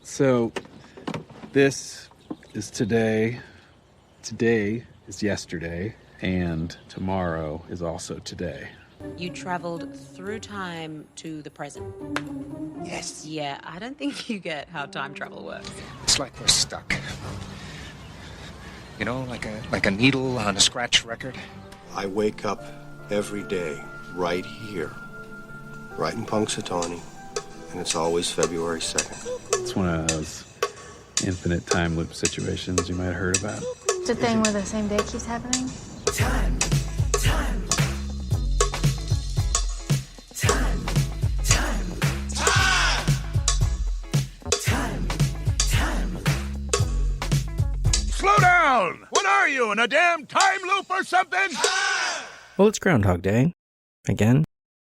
So this is today is yesterday, and tomorrow is also today. You traveled through time to the present. Yes. Yeah, I don't think you get how time travel works. It's like we're stuck. You know, like a needle on a scratch record. I wake up every day right here, right in Punxsutawney, and it's always February 2nd. It's one of those infinite time loop situations you might have heard about. It's a thing where the same day keeps happening. Time. Slow down! What are you, in a damn time loop or something? Well, it's Groundhog Day, again,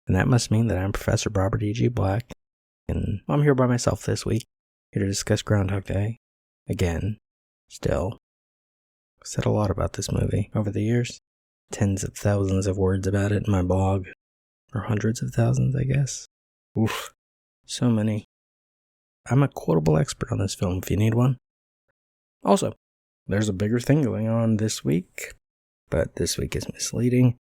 and that must mean that I'm Professor Robert E.G. Black, and I'm here by myself this week, here to discuss Groundhog Day, again, still. I've said a lot about this movie over the years, tens of thousands of words about it in my blog, or hundreds of thousands, I guess. Oof, so many. I'm a quotable expert on this film if you need one. Also, there's a bigger thing going on this week, but this week is misleading.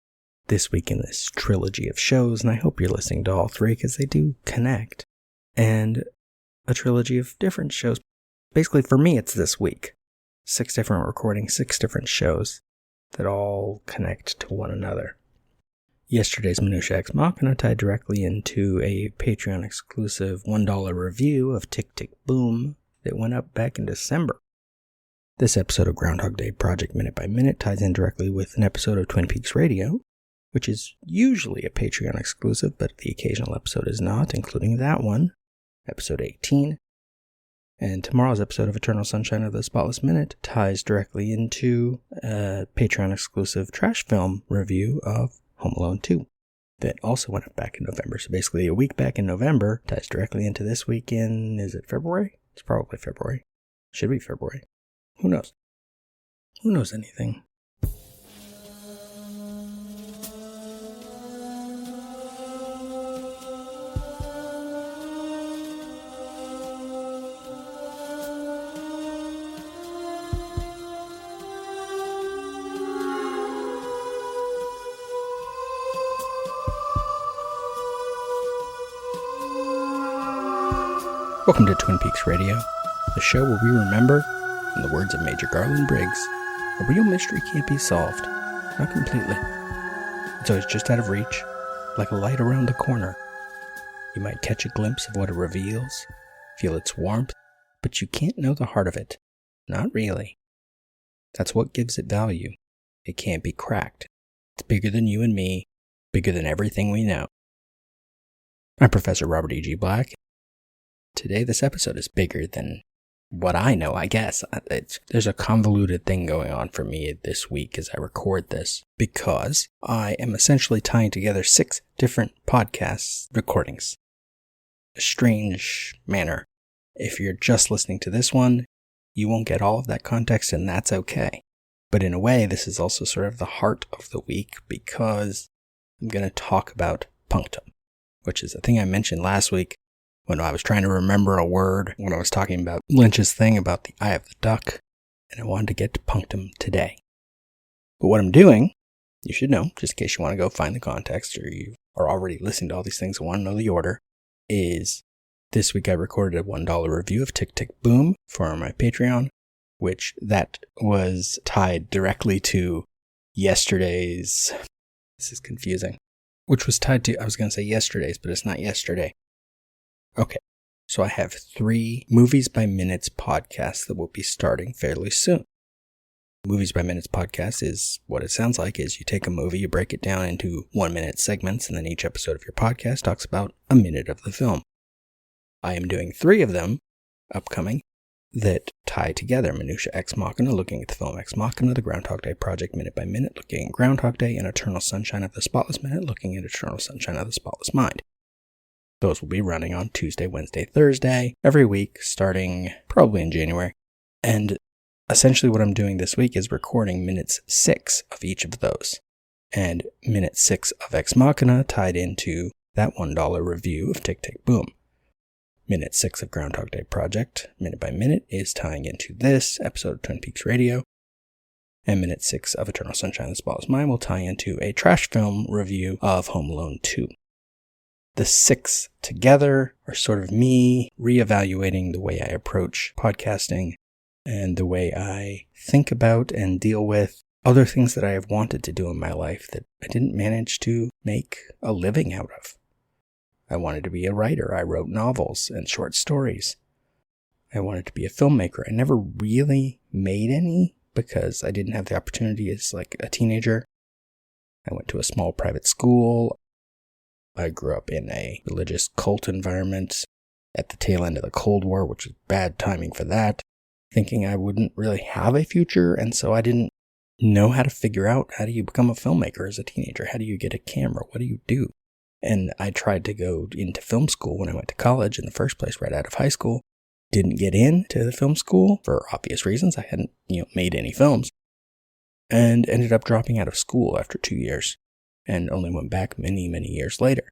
This week in this trilogy of shows, and I hope you're listening to all three because they do connect. And a trilogy of different shows. Basically, for me, it's this week. 6 different recordings, 6 different shows that all connect to one another. Yesterday's Minutia Ex Machina tied directly into a Patreon exclusive $1 review of Tick Tick Boom that went up back in December. This episode of Groundhog Day Project Minute by Minute ties in directly with an episode of Twin Peaks Radio, which is usually a Patreon exclusive, but the occasional episode is not, including that one, episode 18. And tomorrow's episode of Eternal Sunshine of the Spotless Minute ties directly into a Patreon exclusive trash film review of Home Alone 2 that also went up back in November. So basically a week back in November ties directly into this week in, is it February? It's probably February. Should be February. Who knows? Who knows anything? Welcome to Twin Peaks Radio, the show where we remember, in the words of Major Garland Briggs, a real mystery can't be solved, not completely. It's always just out of reach, like a light around the corner. You might catch a glimpse of what it reveals, feel its warmth, but you can't know the heart of it. Not really. That's what gives it value. It can't be cracked. It's bigger than you and me, bigger than everything we know. I'm Professor Robert E.G. Black. Today, this episode is bigger than what I know, I guess. There's a convoluted thing going on for me this week as I record this, because I am essentially tying together 6 different podcast recordings. A strange manner. If you're just listening to this one, you won't get all of that context, and that's okay. But in a way, this is also sort of the heart of the week, because I'm going to talk about punctum, which is a thing I mentioned last week when I was trying to remember a word, when I was talking about Lynch's thing about the eye of the duck, and I wanted to get to punctum today. But what I'm doing, you should know, just in case you want to go find the context, or you are already listening to all these things and want to know the order, is this week I recorded a $1 review of Tick Tick Boom for my Patreon, which that was tied directly to yesterday's, this is confusing, which was tied to, I was going to say yesterday's, but it's not yesterday. Okay, so I have 3 Movies by Minutes podcasts that will be starting fairly soon. Movies by Minutes podcast is what it sounds like, is you take a movie, you break it down into 1-minute segments, and then each episode of your podcast talks about a minute of the film. I am doing 3 of them upcoming that tie together: Minutia Ex Machina, looking at the film Ex Machina, the Groundhog Day Project Minute by Minute, looking at Groundhog Day, and Eternal Sunshine of the Spotless Minute, looking at Eternal Sunshine of the Spotless Mind. Those will be running on Tuesday, Wednesday, Thursday, every week, starting probably in January. And essentially what I'm doing this week is recording minutes 6 of each of those. And minute 6 of Ex Machina tied into that $1 review of Tick Tick Boom. Minute 6 of Groundhog Day Project, Minute by Minute, is tying into this episode of Twin Peaks Radio. And Minute 6 of Eternal Sunshine of the Spotless Mind will tie into a trash film review of Home Alone 2. The 6 together are sort of me reevaluating the way I approach podcasting and the way I think about and deal with other things that I have wanted to do in my life that I didn't manage to make a living out of. I wanted to be a writer. I wrote novels and short stories. I wanted to be a filmmaker. I never really made any because I didn't have the opportunity as like a teenager. I went to a small private school. I grew up in a religious cult environment at the tail end of the Cold War, which was bad timing for that, thinking I wouldn't really have a future, and so I didn't know how to figure out how do you become a filmmaker as a teenager? How do you get a camera? What do you do? And I tried to go into film school when I went to college in the first place, right out of high school. Didn't get into the film school for obvious reasons. I hadn't, made any films. And ended up dropping out of school after 2 years. And only went back many, many years later.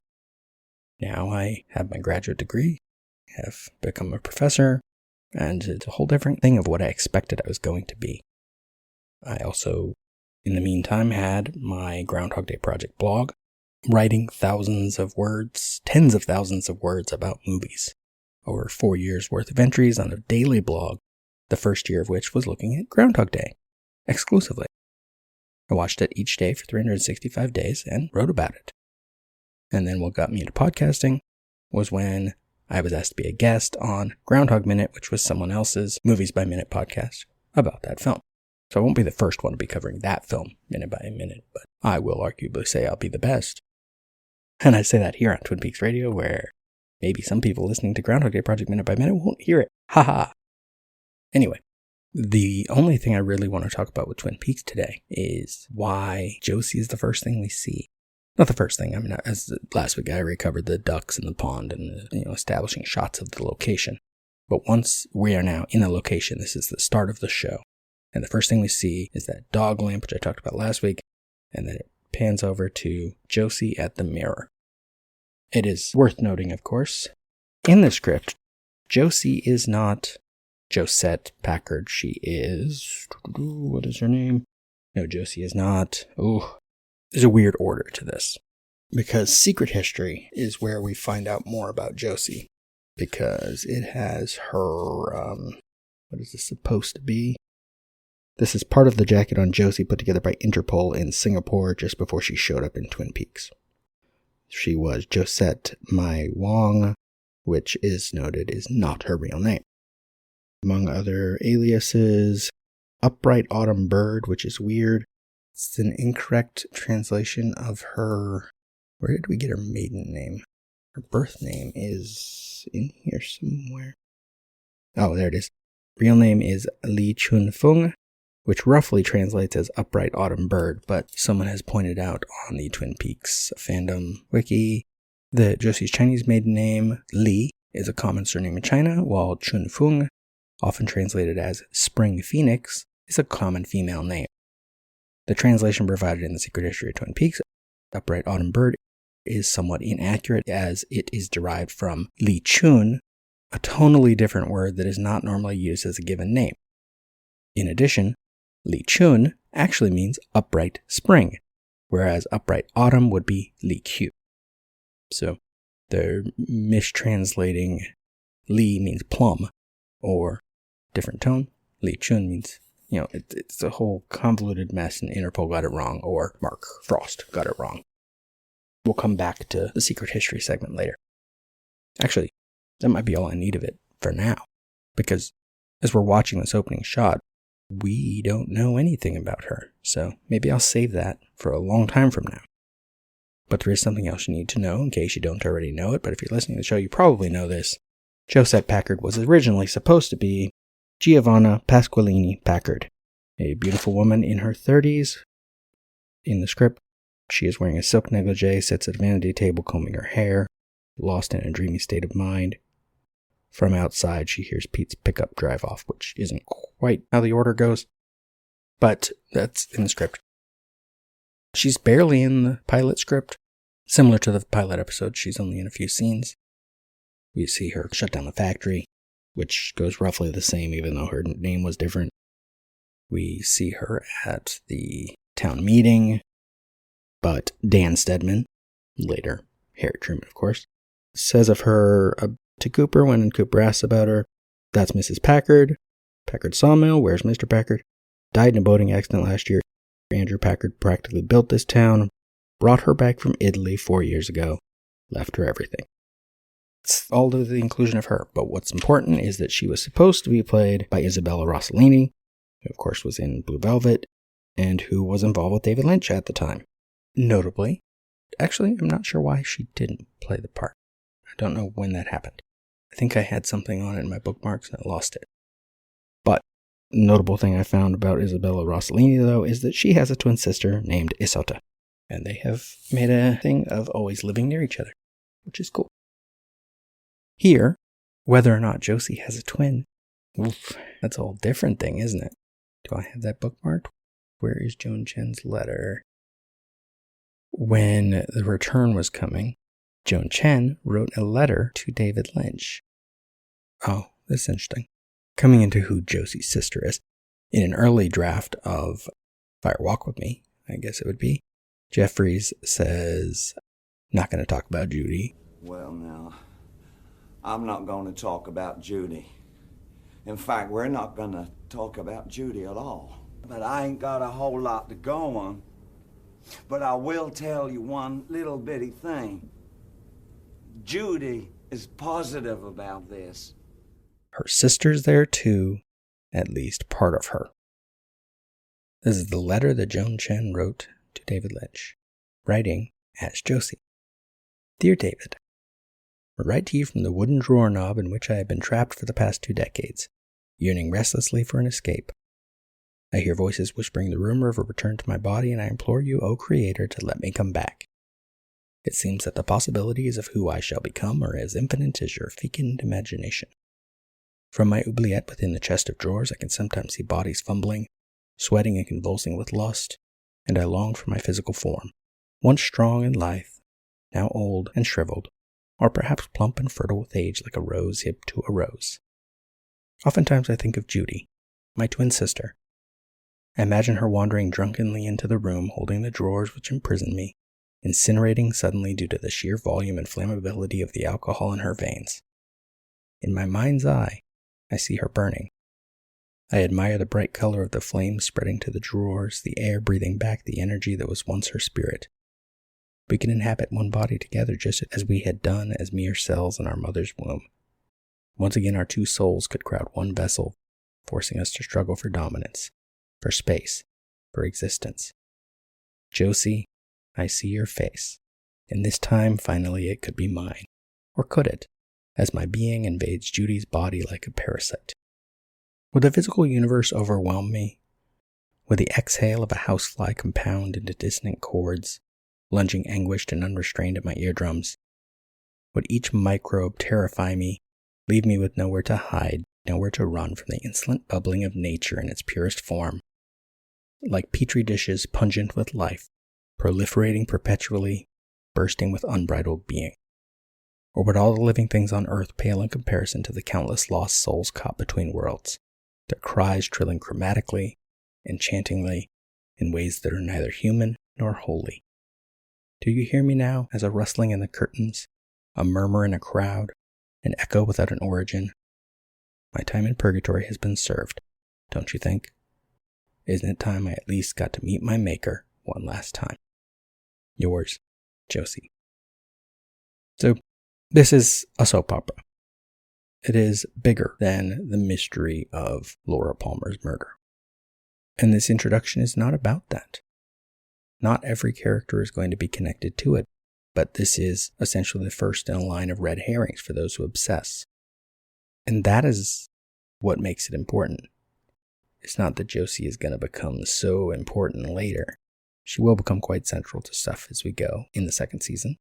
Now I have my graduate degree, have become a professor, and it's a whole different thing of what I expected I was going to be. I also, in the meantime, had my Groundhog Day Project blog, writing thousands of words, tens of thousands of words about movies. Over 4 years worth of entries on a daily blog, the first year of which was looking at Groundhog Day, exclusively. I watched it each day for 365 days and wrote about it. And then what got me into podcasting was when I was asked to be a guest on Groundhog Minute, which was someone else's Movies by Minute podcast about that film. So I won't be the first one to be covering that film minute by minute, but I will arguably say I'll be the best. And I say that here on Twin Peaks Radio, where maybe some people listening to Groundhog Day Project Minute by Minute won't hear it. Haha. Anyway, the only thing I really want to talk about with Twin Peaks today is why Josie is the first thing we see. Not the first thing. I mean, as last week I already covered the ducks in the pond and the, establishing shots of the location. But once we are now in a location, this is the start of the show. And the first thing we see is that dog lamp, which I talked about last week, and then it pans over to Josie at the mirror. It is worth noting, of course, in the script, Josie is not Josette Packard. She is... What is her name? No, Josie is not... There's a weird order to this. Because Secret History is where we find out more about Josie. Because it has her... what is this supposed to be? This is part of the jacket on Josie put together by Interpol in Singapore just before she showed up in Twin Peaks. She was Josette Mai Wong, which is noted is not her real name. Among other aliases, Upright Autumn Bird, which is weird. It's an incorrect translation of her... Where did we get her maiden name? Her birth name is in here somewhere. Oh, there it is. Real name is Li Chun-fung, which roughly translates as Upright Autumn Bird, but someone has pointed out on the Twin Peaks fandom wiki that Josie's Chinese maiden name, Li, is a common surname in China, while Chun-fung, often translated as Spring Phoenix, is a common female name. The translation provided in the Secret History of Twin Peaks, Upright Autumn Bird, is somewhat inaccurate as it is derived from Li Chun, a tonally different word that is not normally used as a given name. In addition, Li Chun actually means upright spring, whereas upright autumn would be Li Q. So they're mistranslating Li means plum, or different tone. Li Chun means, it's a whole convoluted mess and Interpol got it wrong, or Mark Frost got it wrong. We'll come back to the Secret History segment later. Actually, that might be all I need of it for now, because as we're watching this opening shot, we don't know anything about her, so maybe I'll save that for a long time from now. But there is something else you need to know in case you don't already know it, but if you're listening to the show, you probably know this. Josette Packard was originally supposed to be Giovanna Pasqualini Packard, a beautiful woman in her 30s. In the script, she is wearing a silk negligee, sits at a vanity table combing her hair, lost in a dreamy state of mind. From outside, she hears Pete's pickup drive off, which isn't quite how the order goes, but that's in the script. She's barely in the pilot script. Similar to the pilot episode, she's only in a few scenes. We see her shut down the factory, which goes roughly the same even though her name was different. We see her at the town meeting, but Dan Stedman, later Harry Truman of course, says of her to Cooper when Cooper asks about her, "That's Mrs. Packard. Packard Sawmill, where's Mr. Packard? Died in a boating accident last year. Andrew Packard practically built this town, brought her back from Italy 4 years ago, left her everything." It's all to the inclusion of her, but what's important is that she was supposed to be played by Isabella Rossellini, who of course was in Blue Velvet, and who was involved with David Lynch at the time. Notably, actually, I'm not sure why she didn't play the part. I don't know when that happened. I think I had something on it in my bookmarks and I lost it. But notable thing I found about Isabella Rossellini, though, is that she has a twin sister named Isotta, and they have made a thing of always living near each other, which is cool. Here, whether or not Josie has a twin, oof, that's a whole different thing, isn't it? Do I have that bookmarked? Where is Joan Chen's letter? When the return was coming, Joan Chen wrote a letter to David Lynch. Oh, that's interesting. Coming into who Josie's sister is. In an early draft of Fire Walk With Me, I guess it would be, Jeffries says, "Not going to talk about Judy." Well, now, I'm not going to talk about Judy. In fact, we're not going to talk about Judy at all. But I ain't got a whole lot to go on. But I will tell you one little bitty thing. Judy is positive about this. Her sister's there too, at least part of her. This is the letter that Joan Chen wrote to David Lynch, writing as Josie. "Dear David, I write to you from the wooden drawer knob in which I have been trapped for the past 2 decades, yearning restlessly for an escape. I hear voices whispering the rumor of a return to my body, and I implore you, O Creator, to let me come back. It seems that the possibilities of who I shall become are as infinite as your fecund imagination. From my oubliette within the chest of drawers, I can sometimes see bodies fumbling, sweating and convulsing with lust, and I long for my physical form, once strong and lithe, now old and shriveled, or perhaps plump and fertile with age like a rose hip to a rose. Oftentimes I think of Judy, my twin sister. I imagine her wandering drunkenly into the room holding the drawers which imprison me, incinerating suddenly due to the sheer volume and flammability of the alcohol in her veins. In my mind's eye, I see her burning. I admire the bright color of the flames spreading to the drawers, the air breathing back the energy that was once her spirit. We can inhabit one body together just as we had done as mere cells in our mother's womb. Once again our 2 souls could crowd one vessel, forcing us to struggle for dominance, for space, for existence. Josie, I see your face, and this time finally it could be mine. Or could it, as my being invades Judy's body like a parasite? Would the physical universe overwhelm me? Would the exhale of a housefly compound into dissonant chords, lunging anguished and unrestrained at my eardrums? Would each microbe terrify me, leave me with nowhere to hide, nowhere to run from the insolent bubbling of nature in its purest form? Like petri dishes pungent with life, proliferating perpetually, bursting with unbridled being. Or would all the living things on earth pale in comparison to the countless lost souls caught between worlds, their cries trilling chromatically, enchantingly, in ways that are neither human nor holy? Do you hear me now as a rustling in the curtains, a murmur in a crowd, an echo without an origin? My time in purgatory has been served, don't you think? Isn't it time I at least got to meet my maker one last time? Yours, Josie. So, this is a soap opera. It is bigger than the mystery of Laura Palmer's murder. And this introduction is not about that. Not every character is going to be connected to it, but this is essentially the first in a line of red herrings for those who obsess. And that is what makes it important. It's not that Josie is going to become so important later. She will become quite central to stuff as we go in the second season,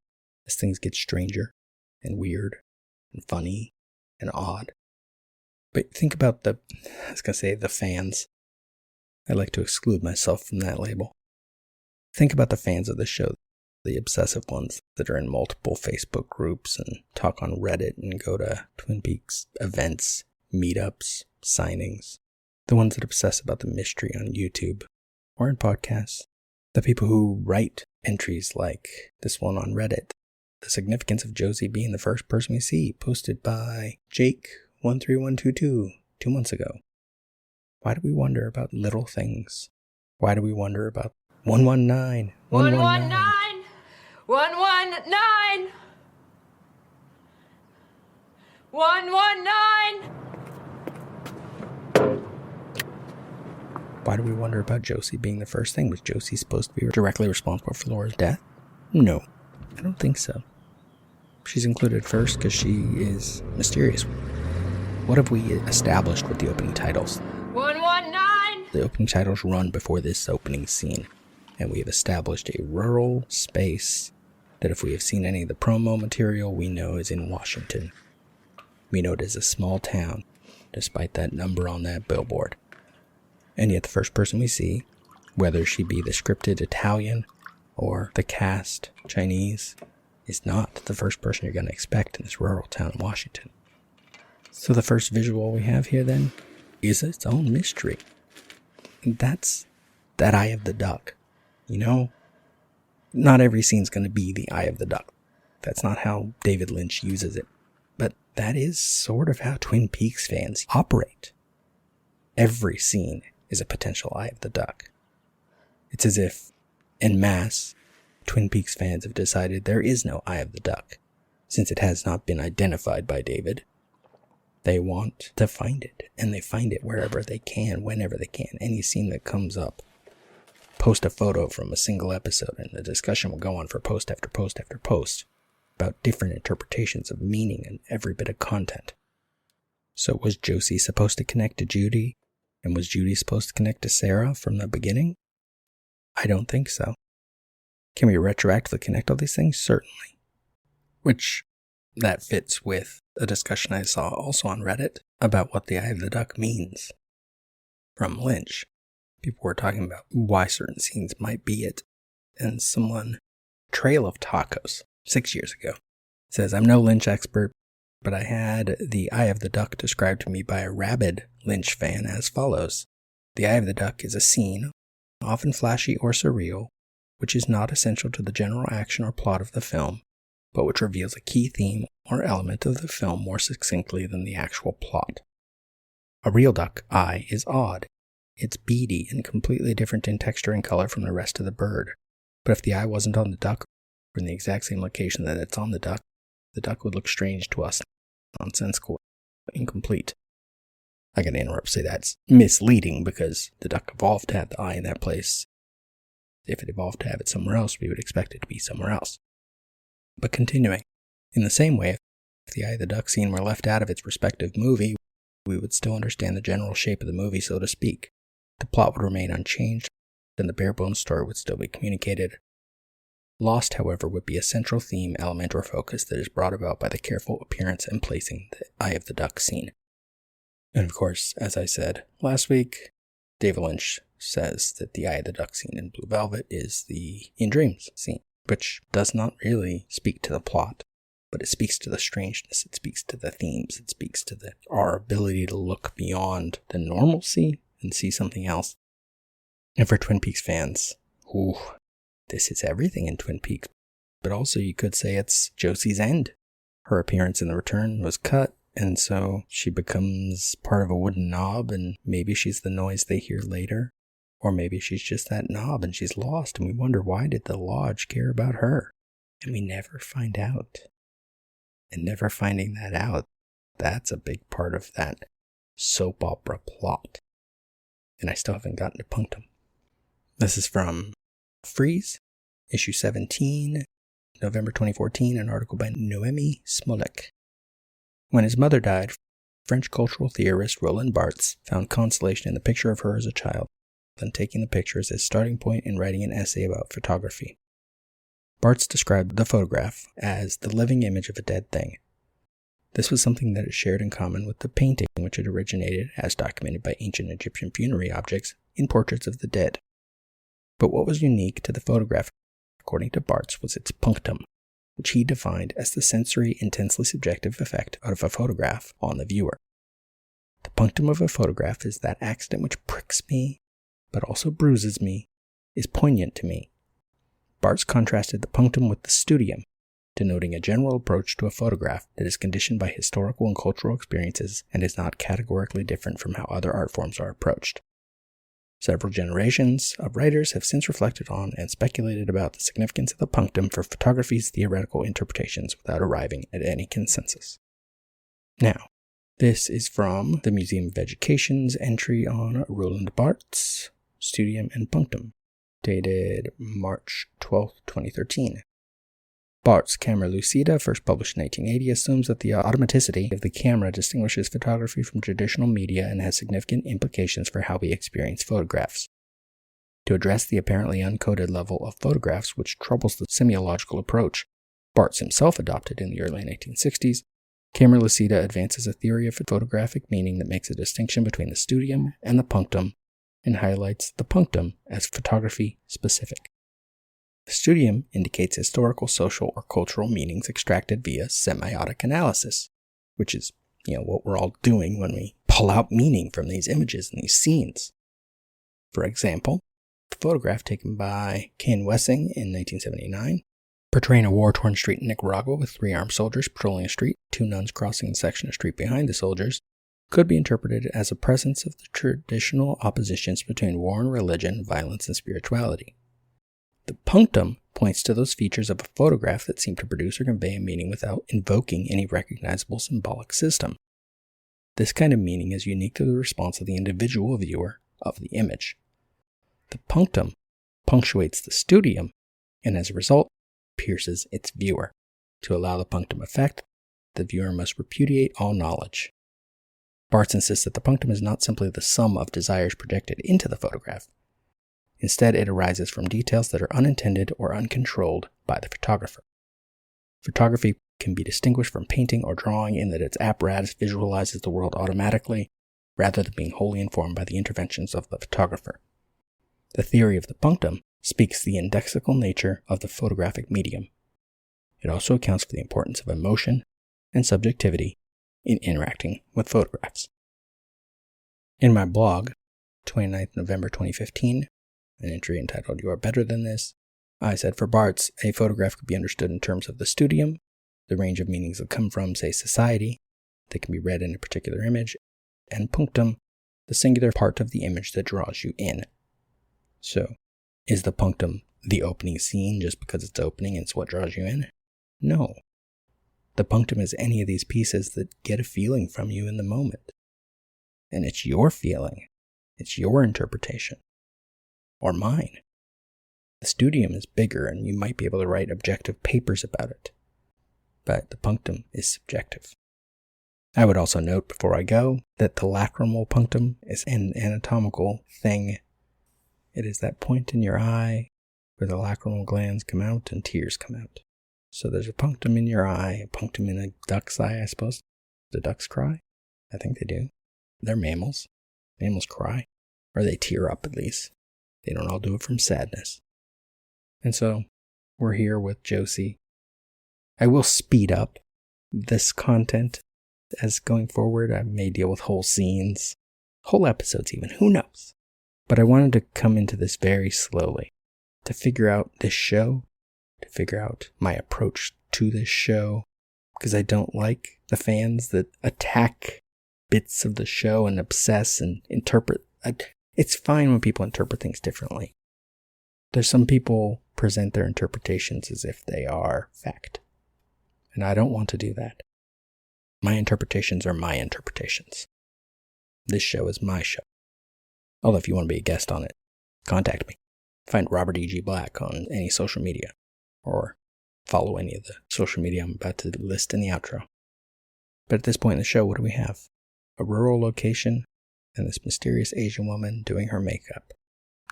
as things get stranger and weird and funny and odd. But think about the fans. I like to exclude myself from that label. Think about the fans of the show. the obsessive ones that are in multiple Facebook groups and talk on Reddit and go to Twin Peaks events, meetups, signings. The ones that obsess about the mystery on YouTube or in podcasts. The people who write entries like this one on Reddit. The significance of Josie being the first person we see, posted by Jake13122 2 months ago. Why do we wonder about little things? Why do we wonder about 119? 119! 119! 119! Why do we wonder about Josie being the first thing? Was Josie supposed to be directly responsible for Laura's death? No, I don't think so. She's included first because she is mysterious. What have we established with the opening titles? 119! The opening titles run before this opening scene, and we have established a rural space that if we have seen any of the promo material, we know is in Washington. We know it is a small town, despite that number on that billboard. And yet the first person we see, whether she be the scripted Italian or the cast Chinese, is not the first person you're going to expect in this rural town in Washington. So the first visual we have here then is its own mystery. And that's that eye of the duck. You know, not every scene's going to be the eye of the duck. That's not how David Lynch uses it. But that is sort of how Twin Peaks fans operate. Every scene is a potential eye of the duck. It's as if, en masse, Twin Peaks fans have decided there is no eye of the duck, since it has not been identified by David. They want to find it, and they find it wherever they can, whenever they can. Any scene that comes up, post a photo from a single episode, and the discussion will go on for post after post after post about different interpretations of meaning and every bit of content. So was Josie supposed to connect to Judy? And was Judy supposed to connect to Sarah from the beginning? I don't think so. Can we retroactively connect all these things? Certainly. Which, that fits with a discussion I saw also on Reddit about what the eye of the duck means from Lynch. People were talking about why certain scenes might be it. And someone, Trail of Tacos, 6 years ago, says, I'm no Lynch expert, but I had the eye of the duck described to me by a rabid Lynch fan as follows. The eye of the duck is a scene, often flashy or surreal, which is not essential to the general action or plot of the film, but which reveals a key theme or element of the film more succinctly than the actual plot. A real duck eye is odd. It's beady and completely different in texture and color from the rest of the bird. But if the eye wasn't on the duck, or in the exact same location that it's on the duck would look strange to us, nonsensical, incomplete. I gotta interrupt to say that's misleading because the duck evolved to have the eye in that place. If it evolved to have it somewhere else, we would expect it to be somewhere else. But continuing, in the same way, if the eye of the duck scene were left out of its respective movie, we would still understand the general shape of the movie, so to speak. The plot would remain unchanged, and the bare-bones story would still be communicated. Lost, however, would be a central theme, element, or focus that is brought about by the careful appearance and placing the eye of the duck scene. And of course, as I said last week, David Lynch says that the eye of the duck scene in Blue Velvet is the In Dreams scene, which does not really speak to the plot, but it speaks to the strangeness, it speaks to the themes, it speaks to our ability to look beyond the normalcy and see something else. And for Twin Peaks fans, this is everything in Twin Peaks. But also you could say it's Josie's end. Her appearance in The Return was cut, and so she becomes part of a wooden knob, and maybe she's the noise they hear later. Or maybe she's just that knob and she's lost, and we wonder why did the Lodge care about her? And we never find out. And never finding that out, that's a big part of that soap opera plot. And I still haven't gotten to punctum. This is from Freeze, issue 17, November 2014, an article by Noemi Smolik. When his mother died, French cultural theorist Roland Barthes found consolation in the picture of her as a child, then taking the picture as his starting point in writing an essay about photography. Barthes described the photograph as the living image of a dead thing. This was something that it shared in common with the painting which had originated, as documented by ancient Egyptian funerary objects, in portraits of the dead. But what was unique to the photograph according to Barthes, was its punctum, which he defined as the sensory, intensely subjective effect of a photograph on the viewer. The punctum of a photograph is that accident which pricks me, but also bruises me, is poignant to me. Barthes contrasted the punctum with the studium, denoting a general approach to a photograph that is conditioned by historical and cultural experiences and is not categorically different from how other art forms are approached. Several generations of writers have since reflected on and speculated about the significance of the punctum for photography's theoretical interpretations without arriving at any consensus. Now, this is from the Museum of Education's entry on Roland Barthes' Studium and Punctum, dated March 12, 2013. Barthes' Camera Lucida, first published in 1880, assumes that the automaticity of the camera distinguishes photography from traditional media and has significant implications for how we experience photographs. To address the apparently uncoded level of photographs which troubles the semiological approach Barthes himself adopted in the early 1960s, Camera Lucida advances a theory of photographic meaning that makes a distinction between the studium and the punctum and highlights the punctum as photography specific. The studium indicates historical, social, or cultural meanings extracted via semiotic analysis, which is, what we're all doing when we pull out meaning from these images and these scenes. For example, a photograph taken by Ken Wessing in 1979, portraying a war-torn street in Nicaragua with 3 armed soldiers patrolling a street, 2 nuns crossing the section of street behind the soldiers, could be interpreted as a presence of the traditional oppositions between war and religion, violence and spirituality. The punctum points to those features of a photograph that seem to produce or convey a meaning without invoking any recognizable symbolic system. This kind of meaning is unique to the response of the individual viewer of the image. The punctum punctuates the studium, and as a result, pierces its viewer. To allow the punctum effect, the viewer must repudiate all knowledge. Barthes insists that the punctum is not simply the sum of desires projected into the photograph. Instead, it arises from details that are unintended or uncontrolled by the photographer. Photography can be distinguished from painting or drawing in that its apparatus visualizes the world automatically, rather than being wholly informed by the interventions of the photographer. The theory of the punctum speaks the indexical nature of the photographic medium. It also accounts for the importance of emotion and subjectivity in interacting with photographs. In my blog, 29th November 2015, an entry entitled "You Are Better Than This," I said for Barthes, a photograph could be understood in terms of the studium, the range of meanings that come from, say, society, that can be read in a particular image, and punctum, the singular part of the image that draws you in. So, is the punctum the opening scene just because it's opening and it's what draws you in? No. The punctum is any of these pieces that get a feeling from you in the moment. And it's your feeling. It's your interpretation. Or mine. The studium is bigger and you might be able to write objective papers about it. But the punctum is subjective. I would also note before I go that the lacrimal punctum is an anatomical thing. It is that point in your eye where the lacrimal glands come out and tears come out. So there's a punctum in your eye, a punctum in a duck's eye, I suppose. Do ducks cry? I think they do. They're mammals. Mammals cry. Or they tear up at least. They don't all do it from sadness. And so, we're here with Josie. I will speed up this content as going forward. I may deal with whole scenes, whole episodes even, who knows? But I wanted to come into this very slowly, to figure out this show, to figure out my approach to this show, because I don't like the fans that attack bits of the show and obsess and interpret. It's fine when people interpret things differently. There's some people present their interpretations as if they are fact. And I don't want to do that. My interpretations are my interpretations. This show is my show. Although if you want to be a guest on it, contact me. Find Robert E.G. Black on any social media. Or follow any of the social media I'm about to list in the outro. But at this point in the show, what do we have? A rural location and this mysterious Asian woman doing her makeup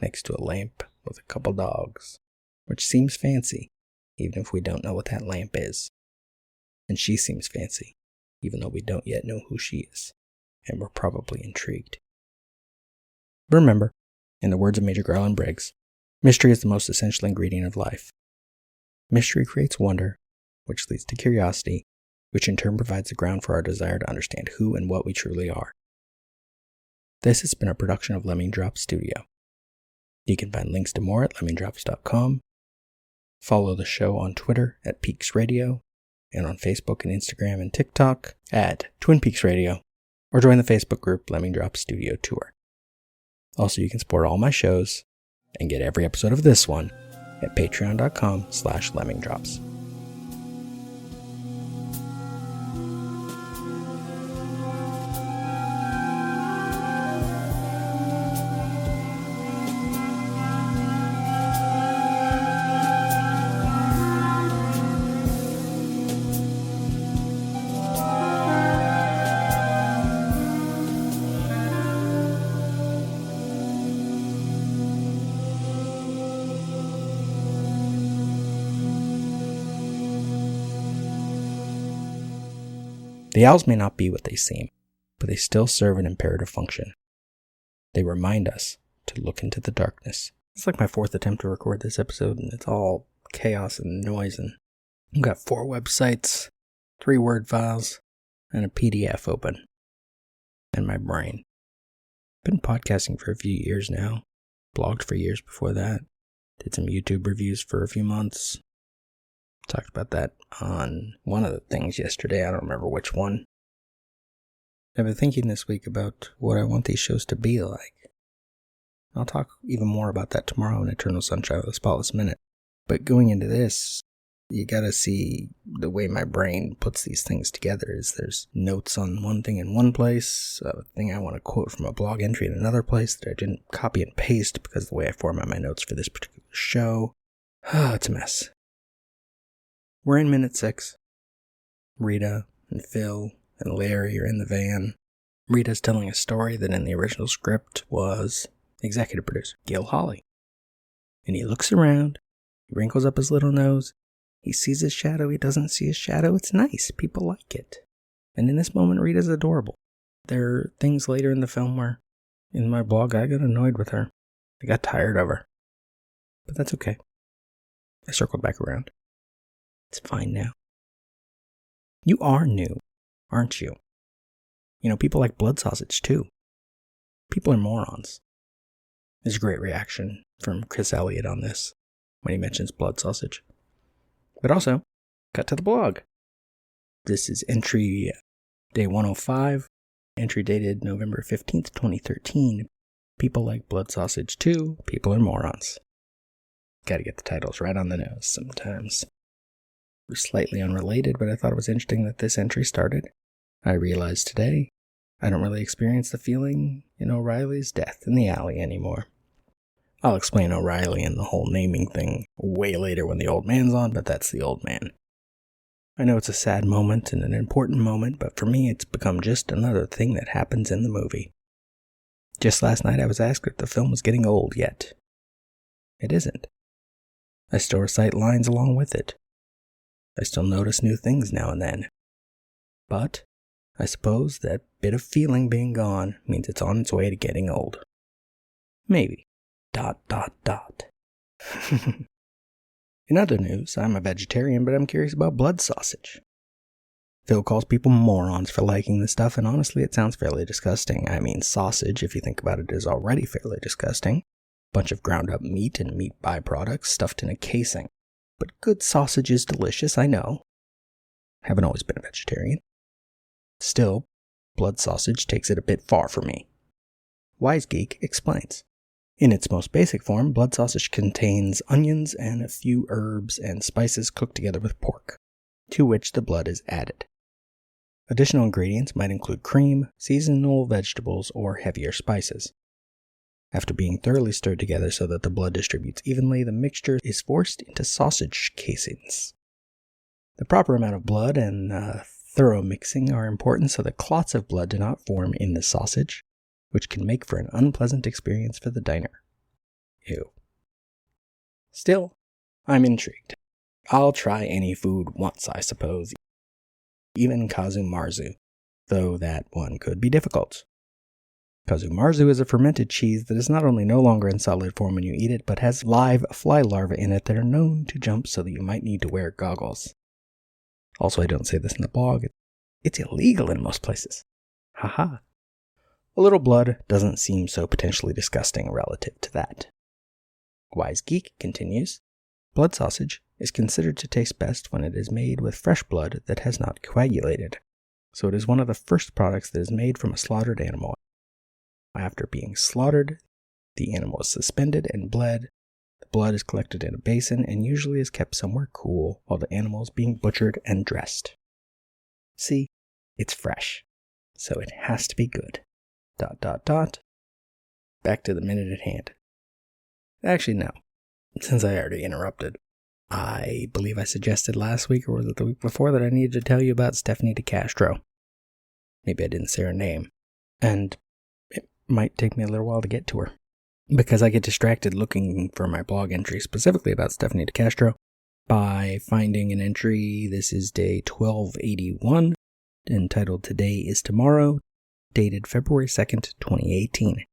next to a lamp with a couple dogs, which seems fancy, even if we don't know what that lamp is. And she seems fancy, even though we don't yet know who she is, and we're probably intrigued. But remember, in the words of Major Garland Briggs, mystery is the most essential ingredient of life. Mystery creates wonder, which leads to curiosity, which in turn provides the ground for our desire to understand who and what we truly are. This has been a production of Lemming Drops Studio. You can find links to more at lemmingdrops.com. Follow the show on Twitter at Peaks Radio, and on Facebook and Instagram and TikTok at Twin Peaks Radio, or join the Facebook group Lemming Drops Studio Tour. Also, you can support all my shows and get every episode of this one at patreon.com/lemmingdrops. The owls may not be what they seem, but they still serve an imperative function. They remind us to look into the darkness. It's like my fourth attempt to record this episode, and it's all chaos and noise, and I've got 4 websites, 3 Word files, and a PDF open. And my brain. I've been podcasting for a few years now, blogged for years before that, did some YouTube reviews for a few months. Talked about that on one of the things yesterday. I don't remember which one. I've been thinking this week about what I want these shows to be like. I'll talk even more about that tomorrow in Eternal Sunshine of the Spotless Minute. But going into this, you gotta see the way my brain puts these things together. Is there's notes on one thing in one place, a thing I want to quote from a blog entry in another place that I didn't copy and paste because of the way I format my notes for this particular show. It's a mess. We're in minute 6. Rita and Phil and Larry are in the van. Rita's telling a story that in the original script was executive producer Gil Hawley. And he looks around, he wrinkles up his little nose, he sees his shadow, he doesn't see his shadow, it's nice, people like it. And in this moment, Rita's adorable. There are things later in the film where, in my blog, I got annoyed with her. I got tired of her. But that's okay. I circled back around. It's fine now. You are new, aren't you? You know, people like blood sausage too. People are morons. There's a great reaction from Chris Elliott on this when he mentions blood sausage. But also, cut to the blog. This is entry day 105, entry dated November 15th, 2013. People like blood sausage too. People are morons. Gotta get the titles right on the nose sometimes. Slightly unrelated, but I thought it was interesting that this entry started. I realized today I don't really experience the feeling in O'Reilly's death in the alley anymore. I'll explain O'Reilly and the whole naming thing way later when the old man's on, but that's the old man. I know it's a sad moment and an important moment, but for me it's become just another thing that happens in the movie. Just last night I was asked if the film was getting old yet. It isn't. I still recite lines along with it. I still notice new things now and then. But I suppose that bit of feeling being gone means it's on its way to getting old. Maybe. ... In other news, I'm a vegetarian, but I'm curious about blood sausage. Phil calls people morons for liking this stuff, and honestly it sounds fairly disgusting. I mean, sausage, if you think about it, is already fairly disgusting. Bunch of ground up meat and meat byproducts stuffed in a casing. But good sausage is delicious, I know. Haven't always been a vegetarian. Still, blood sausage takes it a bit far for me. Wise Geek explains. In its most basic form, blood sausage contains onions and a few herbs and spices cooked together with pork, to which the blood is added. Additional ingredients might include cream, seasonal vegetables, or heavier spices. After being thoroughly stirred together so that the blood distributes evenly, the mixture is forced into sausage casings. The proper amount of blood and thorough mixing are important so that clots of blood do not form in the sausage, which can make for an unpleasant experience for the diner. Ew. Still, I'm intrigued. I'll try any food once, I suppose. Even Kazu Marzu, though that one could be difficult. Kazumarzu is a fermented cheese that is not only no longer in solid form when you eat it, but has live fly larvae in it that are known to jump so that you might need to wear goggles. Also, I don't say this in the blog, it's illegal in most places. Haha. A little blood doesn't seem so potentially disgusting relative to that. Wise Geek continues, blood sausage is considered to taste best when it is made with fresh blood that has not coagulated, so it is one of the first products that is made from a slaughtered animal. After being slaughtered, the animal is suspended and bled. The blood is collected in a basin and usually is kept somewhere cool while the animal is being butchered and dressed. See, it's fresh, so it has to be good. ... Back to the minute at hand. Actually, no. Since I already interrupted, I believe I suggested last week, or was it the week before, that I needed to tell you about Stephanie decastro. Maybe I didn't say her name. And it might take me a little while to get to her, because I get distracted looking for my blog entry specifically about Stephanie decastro by finding an entry. This is day 1281, entitled Today is Tomorrow, dated February 2nd, 2018.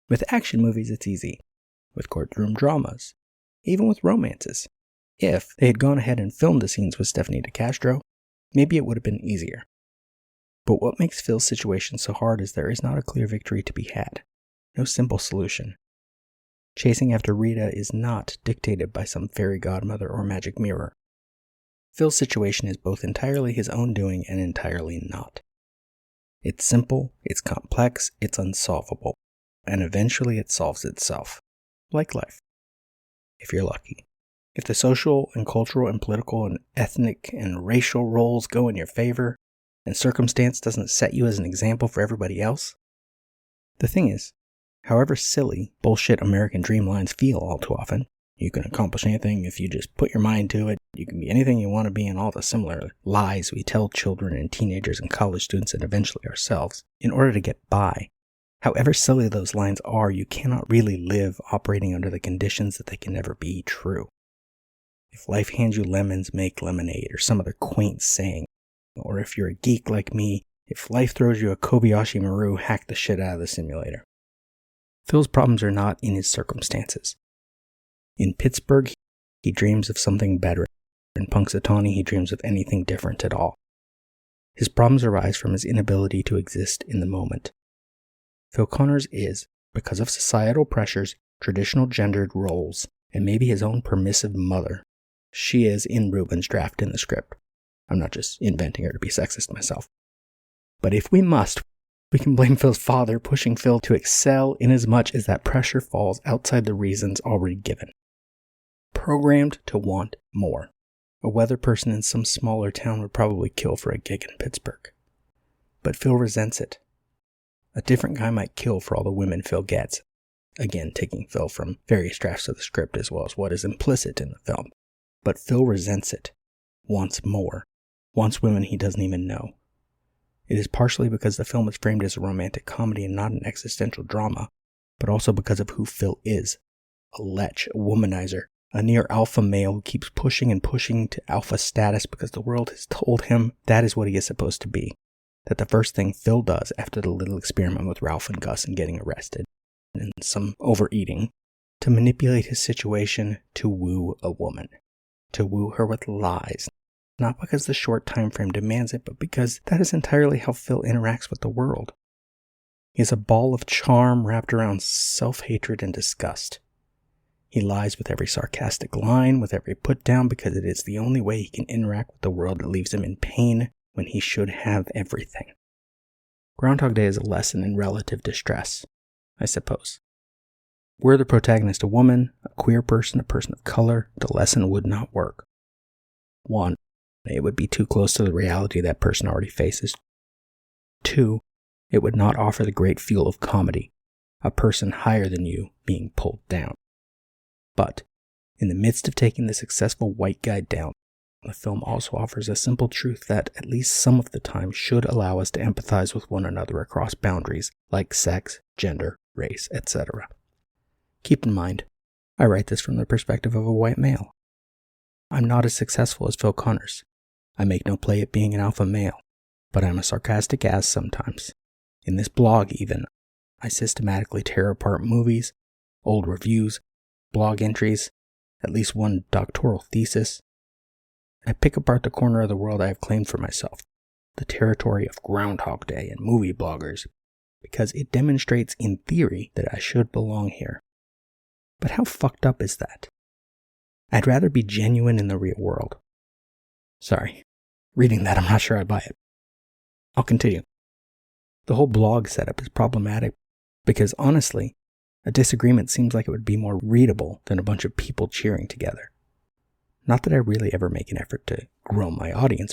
With action movies, it's easy. With courtroom dramas, even with romances. If they had gone ahead and filmed the scenes with Stephanie decastro, maybe it would have been easier. But what makes Phil's situation so hard is there is not a clear victory to be had. No simple solution. Chasing after Rita is not dictated by some fairy godmother or magic mirror. Phil's situation is both entirely his own doing and entirely not. It's simple, it's complex, it's unsolvable, and eventually it solves itself. Like life. If you're lucky. If the social and cultural and political and ethnic and racial roles go in your favor, and circumstance doesn't set you as an example for everybody else. The thing is, however silly bullshit American dream lines feel all too often, you can accomplish anything if you just put your mind to it, you can be anything you want to be, and all the similar lies we tell children and teenagers and college students and eventually ourselves in order to get by. However silly those lines are, you cannot really live operating under the conditions that they can never be true. If life hands you lemons, make lemonade, or some other quaint saying. Or if you're a geek like me, if life throws you a Kobayashi Maru, hack the shit out of the simulator. Phil's problems are not in his circumstances. In Pittsburgh, he dreams of something better. In Punxsutawney, he dreams of anything different at all. His problems arise from his inability to exist in the moment. Phil Connors is, because of societal pressures, traditional gendered roles, and maybe his own permissive mother. She is in Ruben's draft in the script. I'm not just inventing her to be sexist myself. But if we must, we can blame Phil's father pushing Phil to excel inasmuch as that pressure falls outside the reasons already given. Programmed to want more. A weather person in some smaller town would probably kill for a gig in Pittsburgh. But Phil resents it. A different guy might kill for all the women Phil gets. Again, taking Phil from various drafts of the script as well as what is implicit in the film. But Phil resents it. Wants more. Wants women he doesn't even know. It is partially because the film is framed as a romantic comedy and not an existential drama, but also because of who Phil is. A lech, a womanizer, a near alpha male who keeps pushing and pushing to alpha status because the world has told him that is what he is supposed to be. That the first thing Phil does after the little experiment with Ralph and Gus and getting arrested, and some overeating, to manipulate his situation to woo a woman. To woo her with lies. Not because the short time frame demands it, but because that is entirely how Phil interacts with the world. He is a ball of charm wrapped around self-hatred and disgust. He lies with every sarcastic line, with every put-down, because it is the only way he can interact with the world that leaves him in pain when he should have everything. Groundhog Day is a lesson in relative distress, I suppose. Were the protagonist a woman, a queer person, a person of color, the lesson would not work. 1. It would be too close to the reality that person already faces. 2. It would not offer the great feel of comedy, a person higher than you being pulled down. But, in the midst of taking the successful white guy down, the film also offers a simple truth that, at least some of the time, should allow us to empathize with one another across boundaries like sex, gender, race, etc. Keep in mind, I write this from the perspective of a white male. I'm not as successful as Phil Connors. I make no play at being an alpha male, but I'm a sarcastic ass sometimes. In this blog even, I systematically tear apart movies, old reviews, blog entries, at least one doctoral thesis. I pick apart the corner of the world I have claimed for myself, the territory of Groundhog Day and movie bloggers, because it demonstrates in theory that I should belong here. But how fucked up is that? I'd rather be genuine in the real world. Sorry, reading that I'm not sure I buy it. I'll continue. The whole blog setup is problematic because honestly, a disagreement seems like it would be more readable than a bunch of people cheering together. Not that I really ever make an effort to grow my audience,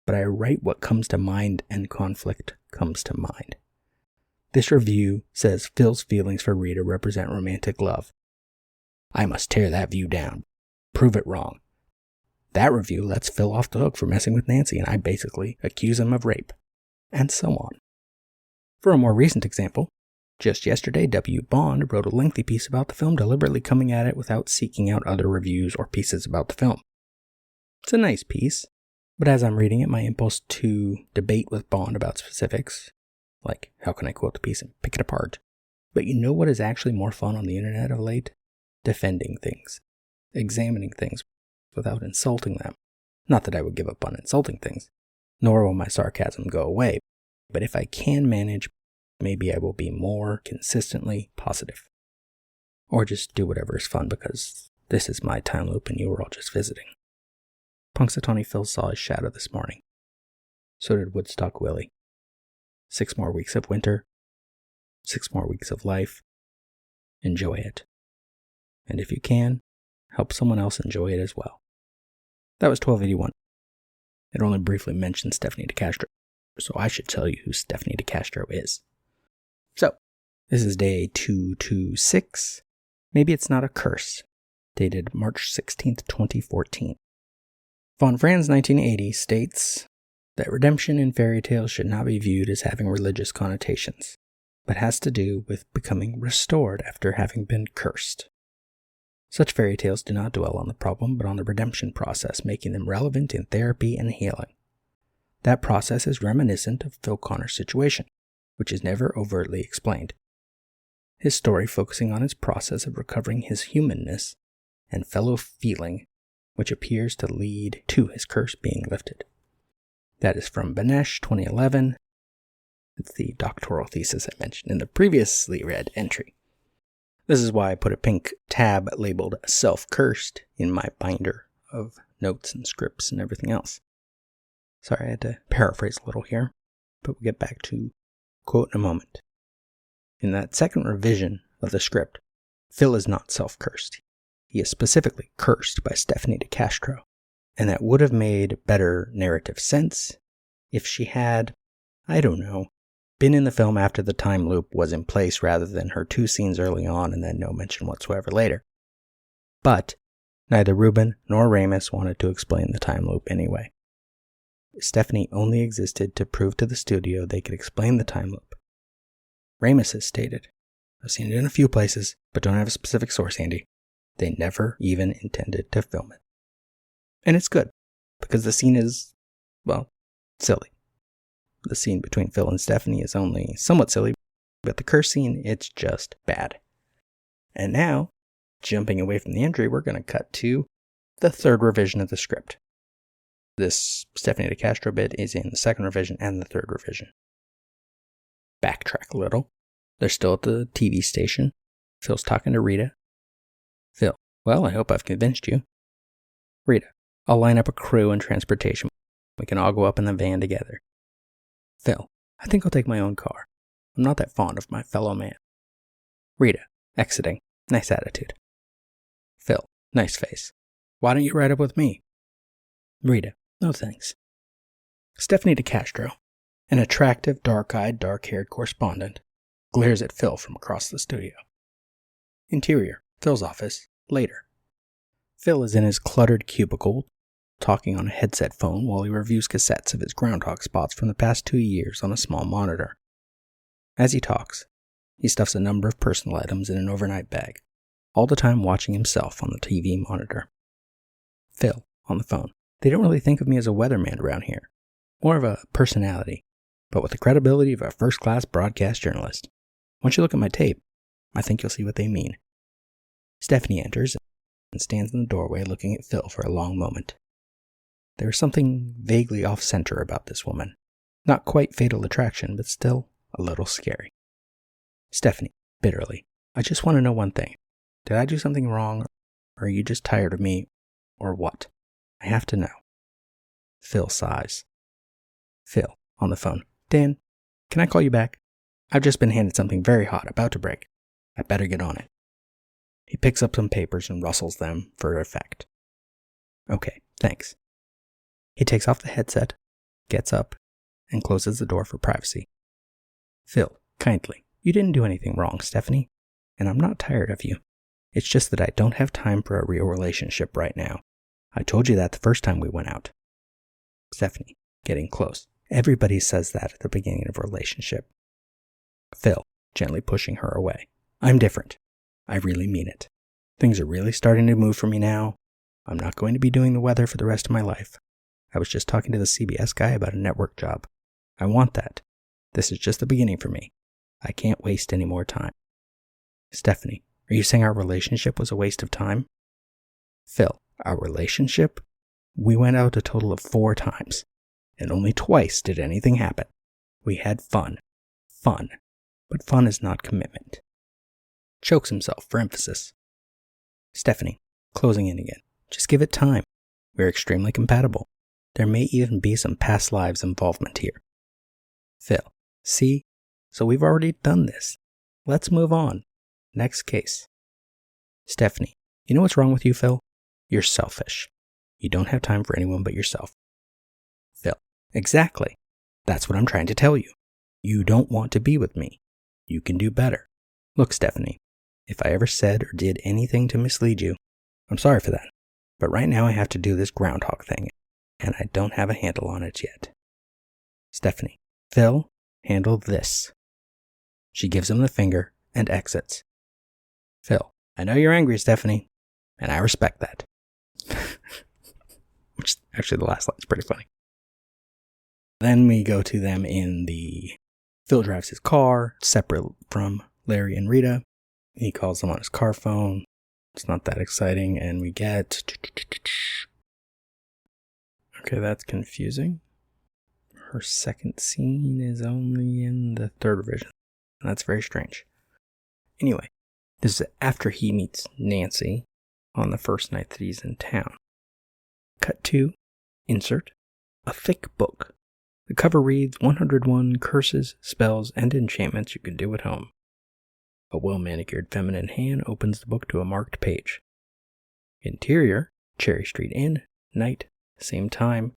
but I write what comes to mind and conflict comes to mind. This review says Phil's feelings for Rita represent romantic love. I must tear that view down. Prove it wrong. That review lets Phil off the hook for messing with Nancy, and I basically accuse him of rape. And so on. For a more recent example, just yesterday W. Bond wrote a lengthy piece about the film, deliberately coming at it without seeking out other reviews or pieces about the film. It's a nice piece, but as I'm reading it, my impulse to debate with Bond about specifics, like how can I quote the piece and pick it apart. But you know what is actually more fun on the internet of late? Defending things. Examining things without insulting them. Not that I would give up on insulting things, nor will my sarcasm go away, but if I can manage, maybe I will be more consistently positive. Or just do whatever is fun because this is my time loop and you were all just visiting. Punxsutawney Phil saw his shadow this morning. So did Woodstock Willie. 6 more weeks of winter. 6 more weeks of life. Enjoy it. And if you can, help someone else enjoy it as well. That was 1281. It only briefly mentioned Stephanie DeCastro, so I should tell you who Stephanie DeCastro is. So, this is day 226. Maybe it's not a curse. Dated March 16th, 2014. Von Franz 1980 states that redemption in fairy tales should not be viewed as having religious connotations, but has to do with becoming restored after having been cursed. Such fairy tales do not dwell on the problem, but on the redemption process, making them relevant in therapy and healing. That process is reminiscent of Phil Connor's situation, which is never overtly explained. His story focusing on his process of recovering his humanness and fellow feeling, which appears to lead to his curse being lifted. That is from Banesh, 2011. It's the doctoral thesis I mentioned in the previously read entry. This is why I put a pink tab labeled self-cursed in my binder of notes and scripts and everything else. Sorry, I had to paraphrase a little here, but we'll get back to quote in a moment. In that second revision of the script, Phil is not self-cursed. He is specifically cursed by Stephanie DeCastro, and that would have made better narrative sense if she had, I don't know, been in the film after the time loop was in place rather than her 2 scenes early on and then no mention whatsoever later. But neither Rubin nor Ramis wanted to explain the time loop anyway. Stephanie only existed to prove to the studio they could explain the time loop. Ramis has stated, I've seen it in a few places, but don't have a specific source handy, they never even intended to film it. And it's good, because the scene is, well, silly. The scene between Phil and Stephanie is only somewhat silly, but the curse scene, it's just bad. And now, jumping away from the entry, we're going to cut to the 3rd revision of the script. This Stephanie DeCastro bit is in the 2nd revision and the 3rd revision. Backtrack a little. They're still at the TV station. Phil's talking to Rita. Phil, well, I hope I've convinced you. Rita, I'll line up a crew and transportation. We can all go up in the van together. Phil, I think I'll take my own car. I'm not that fond of my fellow man. Rita, exiting. Nice attitude. Phil, nice face. Why don't you ride up with me? Rita, no thanks. Stephanie DeCastro, an attractive, dark-eyed, dark-haired correspondent, glares at Phil from across the studio. Interior, Phil's office, later. Phil is in his cluttered cubicle, talking on a headset phone while he reviews cassettes of his groundhog spots from the past 2 years on a small monitor. As he talks, he stuffs a number of personal items in an overnight bag, all the time watching himself on the TV monitor. Phil, on the phone. They don't really think of me as a weatherman around here. More of a personality, but with the credibility of a first-class broadcast journalist. Once you look at my tape, I think you'll see what they mean. Stephanie enters and stands in the doorway looking at Phil for a long moment. There is something vaguely off-center about this woman. Not quite fatal attraction, but still a little scary. Stephanie, bitterly, I just want to know one thing. Did I do something wrong, or are you just tired of me, or what? I have to know. Phil sighs. Phil, on the phone. Dan, can I call you back? I've just been handed something very hot, about to break. I better get on it. He picks up some papers and rustles them for effect. Okay, thanks. He takes off the headset, gets up, and closes the door for privacy. Phil, kindly, you didn't do anything wrong, Stephanie, and I'm not tired of you. It's just that I don't have time for a real relationship right now. I told you that the first time we went out. Stephanie, getting close. Everybody says that at the beginning of a relationship. Phil, gently pushing her away. I'm different. I really mean it. Things are really starting to move for me now. I'm not going to be doing the weather for the rest of my life. I was just talking to the CBS guy about a network job. I want that. This is just the beginning for me. I can't waste any more time. Stephanie, are you saying our relationship was a waste of time? Phil, our relationship? We went out a total of 4 times, and only twice did anything happen. We had fun. Fun. But fun is not commitment. Chokes himself for emphasis. Stephanie, closing in again. Just give it time. We're extremely compatible. There may even be some past lives involvement here. Phil, see? So we've already done this. Let's move on. Next case. Stephanie, you know what's wrong with you, Phil? You're selfish. You don't have time for anyone but yourself. Phil, exactly. That's what I'm trying to tell you. You don't want to be with me. You can do better. Look, Stephanie, if I ever said or did anything to mislead you, I'm sorry for that. But right now I have to do this groundhog thing, and I don't have a handle on it yet. Stephanie, Phil, handle this. She gives him the finger and exits. Phil, I know you're angry, Stephanie, and I respect that. Which, actually, the last line's pretty funny. Then we go to them in the... Phil drives his car, separate from Larry and Rita. He calls them on his car phone. It's not that exciting, and we get... Okay, that's confusing. Her second scene is only in the 3rd revision. That's very strange. Anyway, this is after he meets Nancy on the first night that he's in town. Cut to, insert, a thick book. The cover reads 101 curses, spells, and enchantments you can do at home. A well-manicured feminine hand opens the book to a marked page. Interior, Cherry Street Inn, night, same time.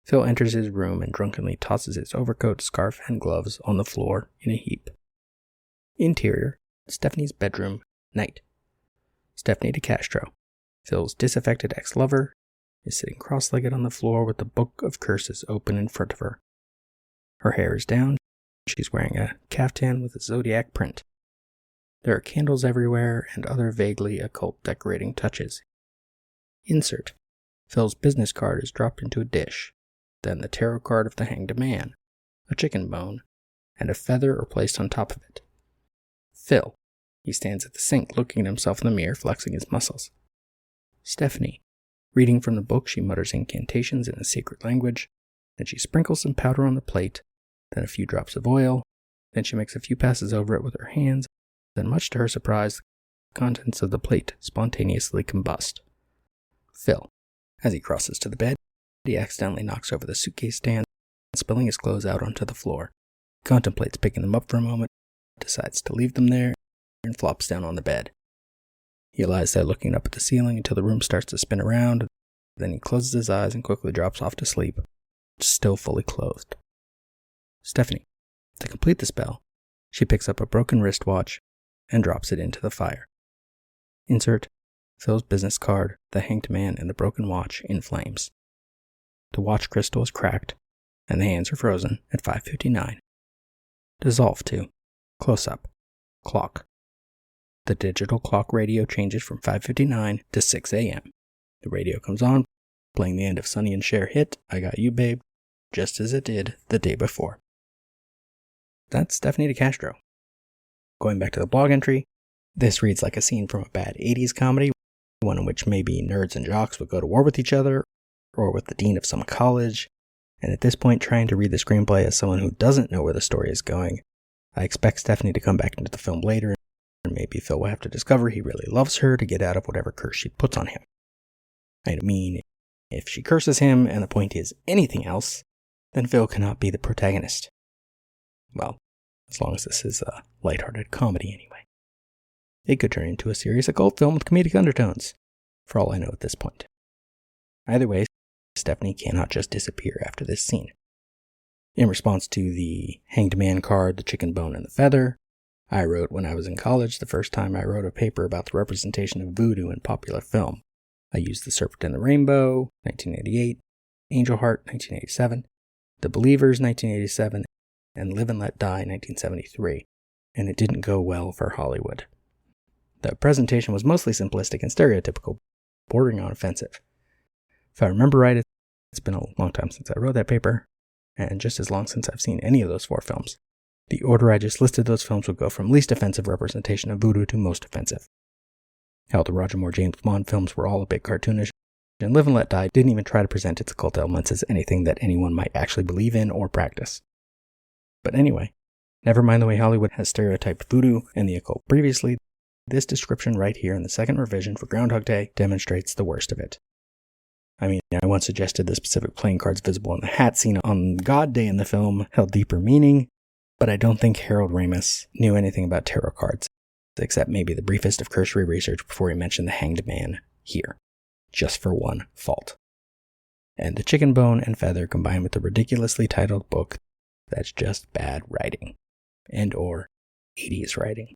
Phil enters his room and drunkenly tosses his overcoat, scarf, and gloves on the floor in a heap. Interior, Stephanie's bedroom, night. Stephanie decastro, Phil's disaffected ex-lover, is sitting cross-legged on the floor with the book of curses open in front of her. Her hair is down. She's wearing a caftan with a zodiac print. There are candles everywhere and other vaguely occult decorating touches. Insert. Phil's business card is dropped into a dish. Then the tarot card of the Hanged Man, a chicken bone, and a feather are placed on top of it. Phil. He stands at the sink looking at himself in the mirror, flexing his muscles. Stephanie. Reading from the book, she mutters incantations in a secret language. Then she sprinkles some powder on the plate, then a few drops of oil. Then she makes a few passes over it with her hands. Then, much to her surprise, the contents of the plate spontaneously combust. Phil. As he crosses to the bed, he accidentally knocks over the suitcase stand, spilling his clothes out onto the floor. He contemplates picking them up for a moment, decides to leave them there, and flops down on the bed. He lies there looking up at the ceiling until the room starts to spin around. Then he closes his eyes and quickly drops off to sleep, still fully clothed. Stephanie. To complete the spell, she picks up a broken wristwatch and drops it into the fire. Insert. Phil's business card, the Hanged Man, and the broken watch in flames. The watch crystal is cracked, and the hands are frozen at 5:59. Dissolve to. Close up. Clock. The digital clock radio changes from 5:59 to 6 a.m. The radio comes on, playing the end of Sonny and Cher hit, I Got You Babe, just as it did the day before. That's Stephanie decastro. Going back to the blog entry, this reads like a scene from a bad 80s comedy, one in which maybe nerds and jocks would go to war with each other, or with the dean of some college, and at this point trying to read the screenplay as someone who doesn't know where the story is going, I expect Stephanie to come back into the film later, and maybe Phil will have to discover he really loves her to get out of whatever curse she puts on him. I mean, if she curses him and the point is anything else, then Phil cannot be the protagonist. Well, as long as this is a lighthearted comedy anyway. It could turn into a serious occult film with comedic undertones, for all I know at this point. Either way, Stephanie cannot just disappear after this scene. In response to the hanged man card, the chicken bone, and the feather, I wrote when I was in college the first time I wrote a paper about the representation of voodoo in popular film. I used The Serpent and the Rainbow, 1988, Angel Heart, 1987, The Believers, 1987, and Live and Let Die, 1973, and it didn't go well for Hollywood. The presentation was mostly simplistic and stereotypical, bordering on offensive. If I remember right, it's been a long time since I wrote that paper, and just as long since I've seen any of those 4 films. The order I just listed those films would go from least offensive representation of voodoo to most offensive. Hell, the Roger Moore James Bond films were all a bit cartoonish, and Live and Let Die didn't even try to present its occult elements as anything that anyone might actually believe in or practice. But anyway, never mind the way Hollywood has stereotyped voodoo and the occult previously, this description right here in the second revision for Groundhog Day demonstrates the worst of it. I mean, I once suggested the specific playing cards visible in the hat scene on God Day in the film held deeper meaning, but I don't think Harold Ramis knew anything about tarot cards, except maybe the briefest of cursory research before he mentioned the hanged man here, just for one fault. And the chicken bone and feather combined with the ridiculously titled book, that's just bad writing, and or 80s writing.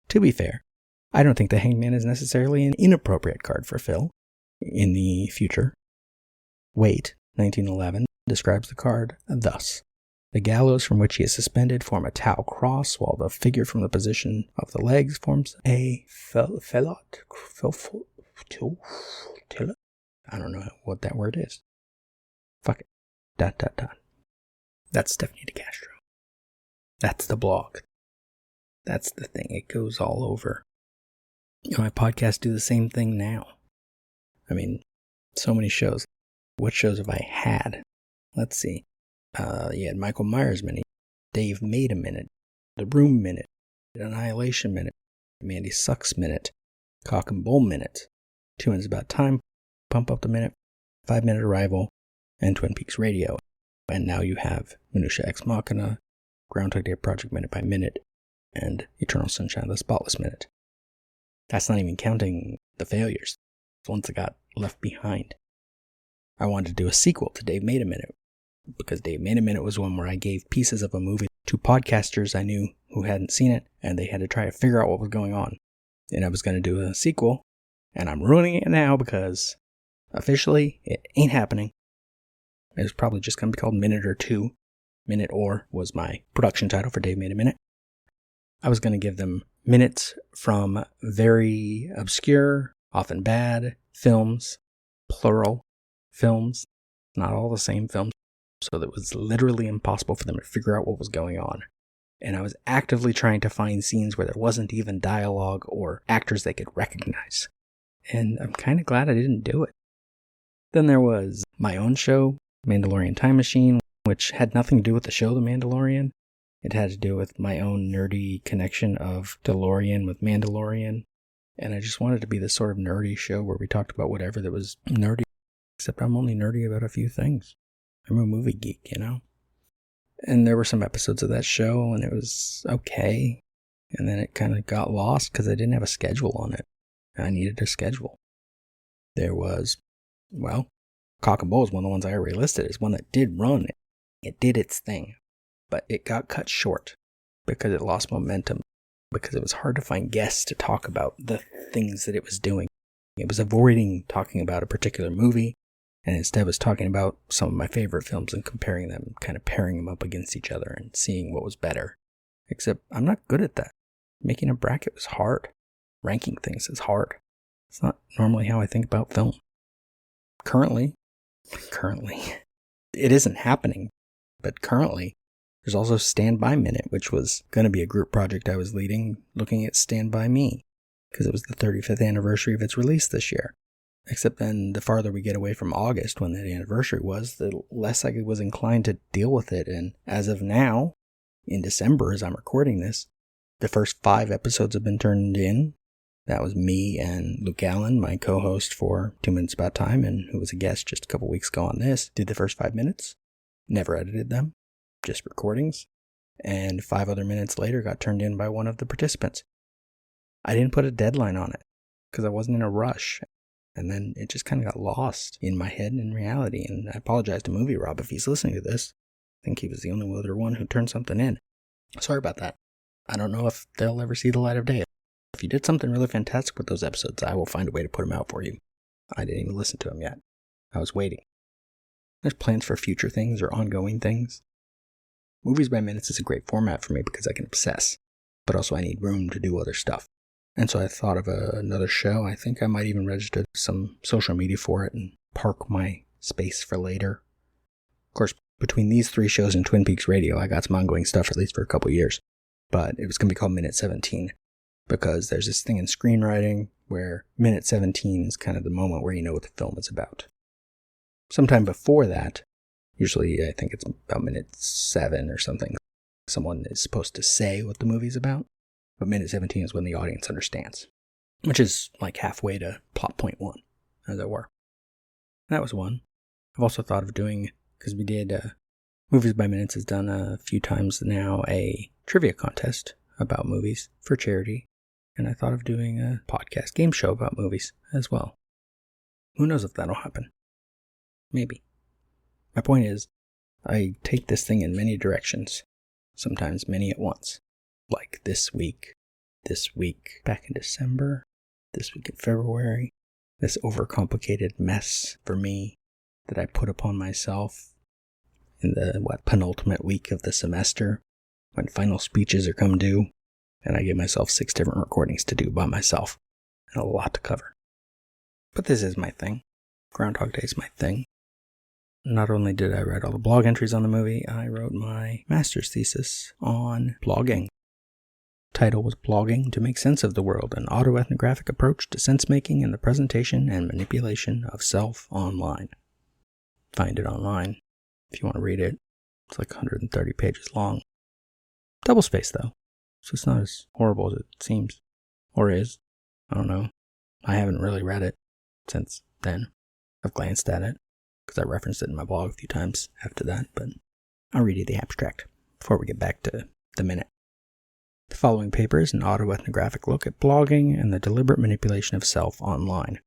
To be fair, I don't think the hanged man is necessarily an inappropriate card for Phil in the future. Waite, 1911, describes the card thus. The gallows from which he is suspended form a tau cross, while the figure from the position of the legs forms a felot. I don't know what that word is. Fuck it. ... That's Stephanie DeCastro. That's the blog. That's the thing. It goes all over. My podcasts do the same thing now. I mean, so many shows. What shows have I had? Let's see. You had Michael Myers Minute, Dave Made a Minute, The Room Minute, Annihilation Minute, Mandy Sucks Minute, Cock and Bull Minute, 2 Minutes About Time, Pump Up the Minute, 5 Minute Arrival, and Twin Peaks Radio. And now you have Minutia Ex Machina, Groundhog Day Project Minute by Minute, and Eternal Sunshine of the Spotless Minute. That's not even counting the failures, the ones that got left behind. I wanted to do a sequel to Dave Made a Minute, because Dave Made a Minute was one where I gave pieces of a movie to podcasters I knew who hadn't seen it, and they had to try to figure out what was going on. And I was going to do a sequel, and I'm ruining it now because officially it ain't happening. It's probably just going to be called Minute or Two. Minute or was my production title for Dave Made a Minute. I was going to give them minutes from very obscure, often bad films, plural films, not all the same films, so that it was literally impossible for them to figure out what was going on. And I was actively trying to find scenes where there wasn't even dialogue or actors they could recognize. And I'm kind of glad I didn't do it. Then there was my own show, Mandalorian Time Machine, which had nothing to do with the show The Mandalorian. It had to do with my own nerdy connection of DeLorean with Mandalorian. And I just wanted to be this sort of nerdy show where we talked about whatever that was nerdy, except I'm only nerdy about a few things. I'm a movie geek, you know? And there were some episodes of that show, and it was okay. And then it kind of got lost because I didn't have a schedule on it. I needed a schedule. There was, well, Cock and Bull is one of the ones I already listed as one that did run. It did its thing. But it got cut short because it lost momentum. Because it was hard to find guests to talk about the things that it was doing. It was avoiding talking about a particular movie, and instead was talking about some of my favorite films and comparing them, kind of pairing them up against each other and seeing what was better. Except I'm not good at that. Making a bracket was hard. Ranking things is hard. It's not normally how I think about film. Currently, it isn't happening, but currently, There's also Stand By Minute, which was going to be a group project I was leading, looking at Stand By Me, because it was the 35th anniversary of its release this year. Except then the farther we get away from August, when that anniversary was, the less I was inclined to deal with it. And as of now, in December, as I'm recording this, the first 5 episodes have been turned in. That was me and Luke Allen, my co-host for 2 Minutes About Time, and who was a guest just a couple weeks ago on this, did the first 5 minutes, never edited them, just recordings, and 5 other minutes later got turned in by one of the participants. I didn't put a deadline on it, because I wasn't in a rush. And then it just kind of got lost in my head and in reality. And I apologize to Movie Rob if he's listening to this. I think he was the only other one who turned something in. Sorry about that. I don't know if they'll ever see the light of day. If you did something really fantastic with those episodes, I will find a way to put them out for you. I didn't even listen to them yet. I was waiting. There's plans for future things or ongoing things. Movies by Minutes is a great format for me because I can obsess. But also I need room to do other stuff. And so I thought of another show. I think I might even register some social media for it and park my space for later. Of course, between these 3 shows and Twin Peaks Radio, I got some ongoing stuff at least for a couple years. But it was going to be called Minute 17 because there's this thing in screenwriting where Minute 17 is kind of the moment where you know what the film is about. Sometime before that, usually I think it's about minute 7 or something, someone is supposed to say what the movie's about. But minute 17 is when the audience understands, which is like halfway to plot point 1, as it were. That was one. I've also thought of doing, because we did, Movies by Minutes has done a few times now a trivia contest about movies for charity, and I thought of doing a podcast game show about movies as well. Who knows if that'll happen? Maybe. My point is, I take this thing in many directions, sometimes many at once. Like this week back in December, this week in February, this overcomplicated mess for me that I put upon myself in the, penultimate week of the semester, when final speeches are come due, and I give myself 6 different recordings to do by myself, and a lot to cover. But this is my thing. Groundhog Day is my thing. Not only did I write all the blog entries on the movie, I wrote my master's thesis on blogging. Title was Blogging to Make Sense of the World, an Autoethnographic Approach to Sense-Making and the Presentation and Manipulation of Self Online. Find it online if you want to read it. It's like 130 pages long. Double-spaced, though, so it's not as horrible as it seems. Or is. I don't know. I haven't really read it since then. I've glanced at it, because I referenced it in my blog a few times after that, but I'll read you the abstract before we get back to the minute. The following paper is an autoethnographic look at blogging and the deliberate manipulation of self online.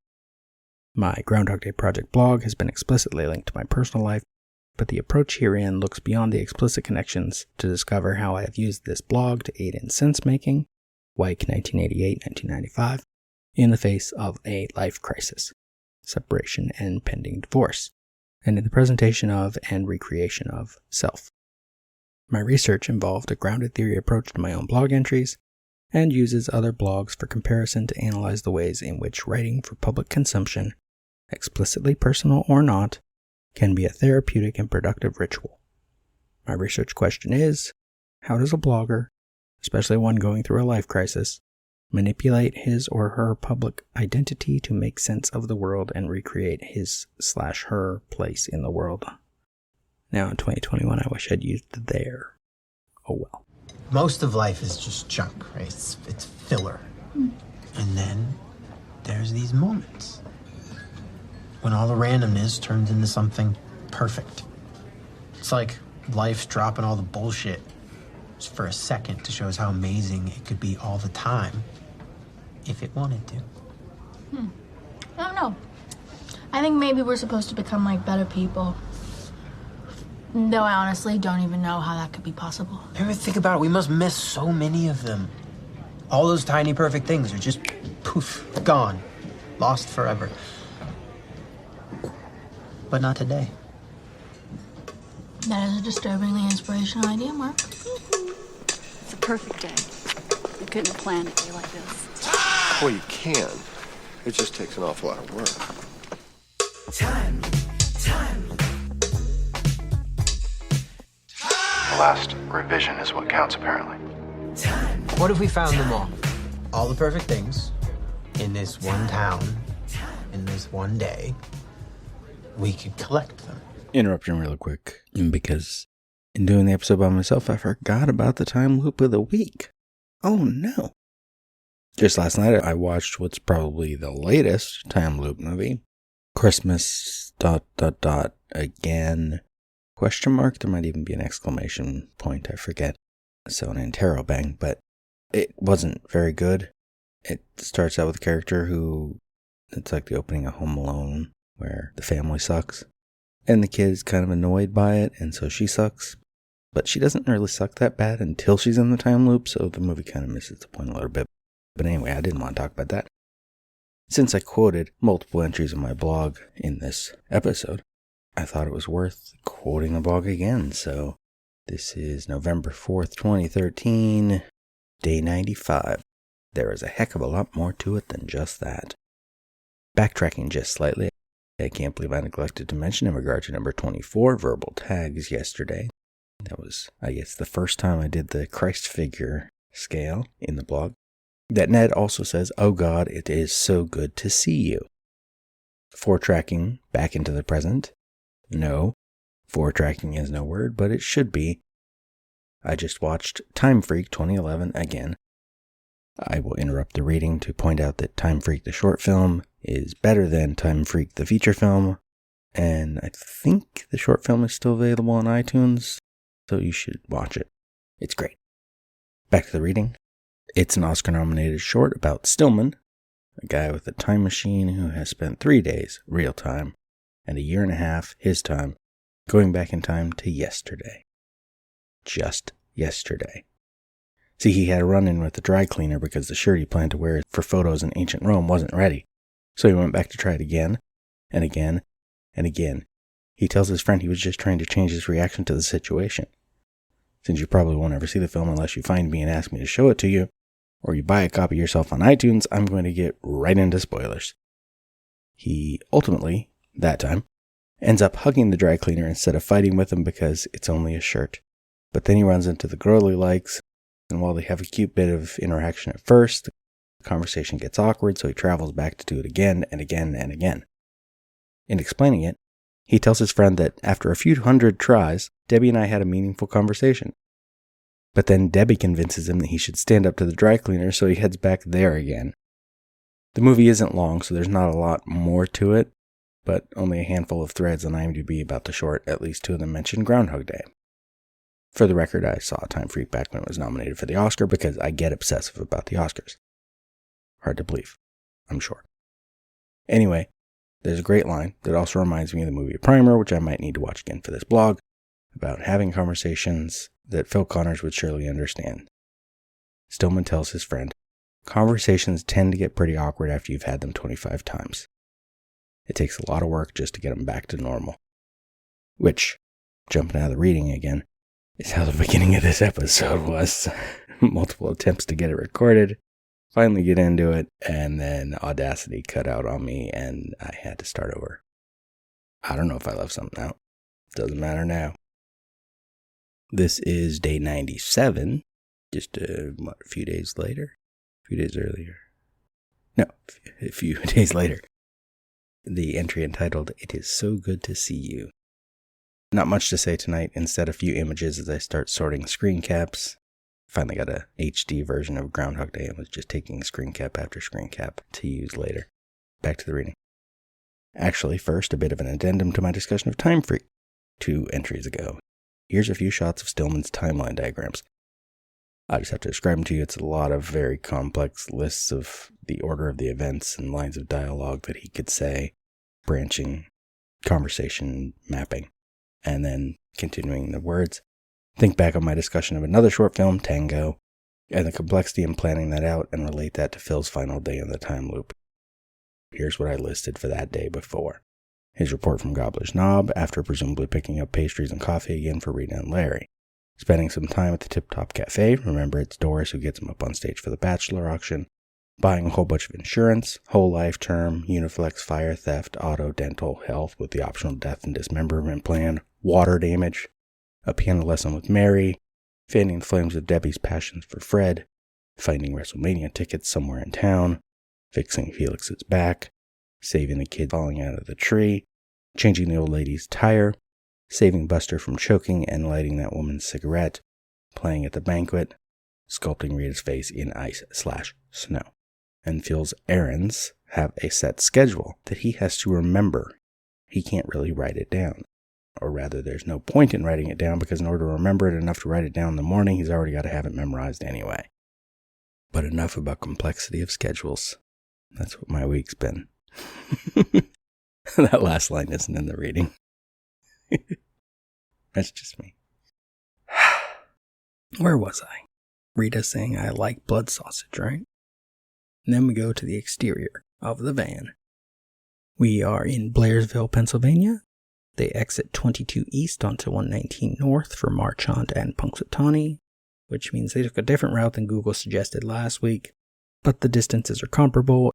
My Groundhog Day Project blog has been explicitly linked to my personal life, but the approach herein looks beyond the explicit connections to discover how I have used this blog to aid in sense-making, Wyke 1988-1995, in the face of a life crisis, separation and pending divorce, and in the presentation of and recreation of self. My research involved a grounded theory approach to my own blog entries, and uses other blogs for comparison to analyze the ways in which writing for public consumption, explicitly personal or not, can be a therapeutic and productive ritual. My research question is, how does a blogger, especially one going through a life crisis, manipulate his or her public identity to make sense of the world and recreate his/her place in the world? Now in 2021, I wish I'd used their. Oh well. Most of life is just junk, right? It's filler. And then there's these moments when all the randomness turns into something perfect. It's like life's dropping all the bullshit just for a second to show us how amazing it could be all the time if it wanted to. I don't know. I think maybe we're supposed to become like better people. Though I honestly don't even know how that could be possible. Ever think about it? We must miss so many of them. All those tiny perfect things are just poof, gone, lost forever. But not today. That is a disturbingly inspirational idea, Mark. It's a perfect day. You couldn't have planned a day like this. Well, you can. It just takes an awful lot of work. Time. last revision is what counts, apparently. What if we found them all? All the perfect things in this one town, in this one day. We could collect them. Interruption real quick, because in doing the episode by myself, I forgot about the time loop of the week. Oh no. Just last night, I watched what's probably the latest time loop movie. Christmas, ... again, question mark? There might even be an exclamation point, I forget. So an interrobang, but it wasn't very good. It starts out with a character who, it's like the opening of Home Alone, where the family sucks. And the kid's kind of annoyed by it, and so she sucks. But she doesn't really suck that bad until she's in the time loop, so the movie kind of misses the point a little bit. But anyway, I didn't want to talk about that. Since I quoted multiple entries in my blog in this episode, I thought it was worth quoting the blog again. So this is November 4th, 2013, day 95. There is a heck of a lot more to it than just that. Backtracking just slightly, I can't believe I neglected to mention in regard to number 24, verbal tags, yesterday. That was, I guess, the first time I did the Christ figure scale in the blog. That Ned also says, "Oh God, it is so good to see you." Four-tracking back into the present. No, four-tracking is no word, but it should be. I just watched Time Freak 2011 again. I will interrupt the reading to point out that Time Freak the short film is better than Time Freak the feature film, and I think the short film is still available on iTunes, so you should watch it. It's great. Back to the reading. It's an Oscar-nominated short about Stillman, a guy with a time machine who has spent 3 days, real time, and a year and a half, his time, going back in time to yesterday. Just yesterday. See, he had a run-in with the dry cleaner because the shirt he planned to wear for photos in ancient Rome wasn't ready. So he went back to try it again, and again, and again. He tells his friend he was just trying to change his reaction to the situation. Since you probably won't ever see the film unless you find me and ask me to show it to you, or you buy a copy yourself on iTunes, I'm going to get right into spoilers. He ultimately, that time, ends up hugging the dry cleaner instead of fighting with him because it's only a shirt. But then he runs into the girl he likes, and while they have a cute bit of interaction at first, the conversation gets awkward, so he travels back to do it again and again and again. In explaining it, he tells his friend that after a few hundred tries, Debbie and I had a meaningful conversation. But then Debbie convinces him that he should stand up to the dry cleaner, so he heads back there again. The movie isn't long, so there's not a lot more to it, but only a handful of threads on IMDb about the short, at least two of them mention Groundhog Day. For the record, I saw Time Freak back when it was nominated for the Oscar because I get obsessive about the Oscars. Hard to believe, I'm sure. Anyway, there's a great line that also reminds me of the movie Primer, which I might need to watch again for this blog, about having conversations that Phil Connors would surely understand. Stillman tells his friend, "Conversations tend to get pretty awkward after you've had them 25 times. It takes a lot of work just to get them back to normal." Which, jumping out of the reading again, is how the beginning of this episode was. Multiple attempts to get it recorded, finally get into it, and then Audacity cut out on me and I had to start over. I don't know if I left something out. Doesn't matter now. This is day 97, just a few days later? A few days earlier. No, a few days later. The entry entitled, "It is so good to see you." Not much to say tonight, instead a few images as I start sorting screen caps. Finally got a HD version of Groundhog Day and was just taking screen cap after screen cap to use later. Back to the reading. Actually, first, a bit of an addendum to my discussion of Time Freak 2 entries ago. Here's a few shots of Stillman's timeline diagrams. I just have to describe them to you. It's a lot of very complex lists of the order of the events and lines of dialogue that he could say, branching, conversation, mapping, and then continuing the words. Think back on my discussion of another short film, Tango, and the complexity in planning that out and relate that to Phil's final day in the time loop. Here's what I listed for that day before. His report from Gobbler's Knob, after presumably picking up pastries and coffee again for Rita and Larry. Spending some time at the Tip Top Cafe, remember it's Doris who gets him up on stage for the Bachelor auction. Buying a whole bunch of insurance, whole life term, Uniflex, fire, theft, auto, dental, health with the optional death and dismemberment plan, water damage. a piano lesson with Mary, fanning the flames of Debbie's passions for Fred, finding WrestleMania tickets somewhere in town, fixing Felix's back, saving the kid falling out of the tree, changing the old lady's tire, saving Buster from choking and lighting that woman's cigarette, playing at the banquet, sculpting Rita's face in ice/snow, and Phil's errands have a set schedule that he has to remember. He can't really write it down. Or rather, there's no point in writing it down because in order to remember it enough to write it down in the morning, he's already got to have it memorized anyway. But enough about complexity of schedules. That's what my week's been. That last line isn't in the reading. That's just me. Where was I? Rita saying I like blood sausage, right? And then we go to the exterior of the van. We are in Blairsville, Pennsylvania. They exit 22 East onto 119 North for Marchand and Punxsutawney, which means they took a different route than Google suggested last week, but the distances are comparable,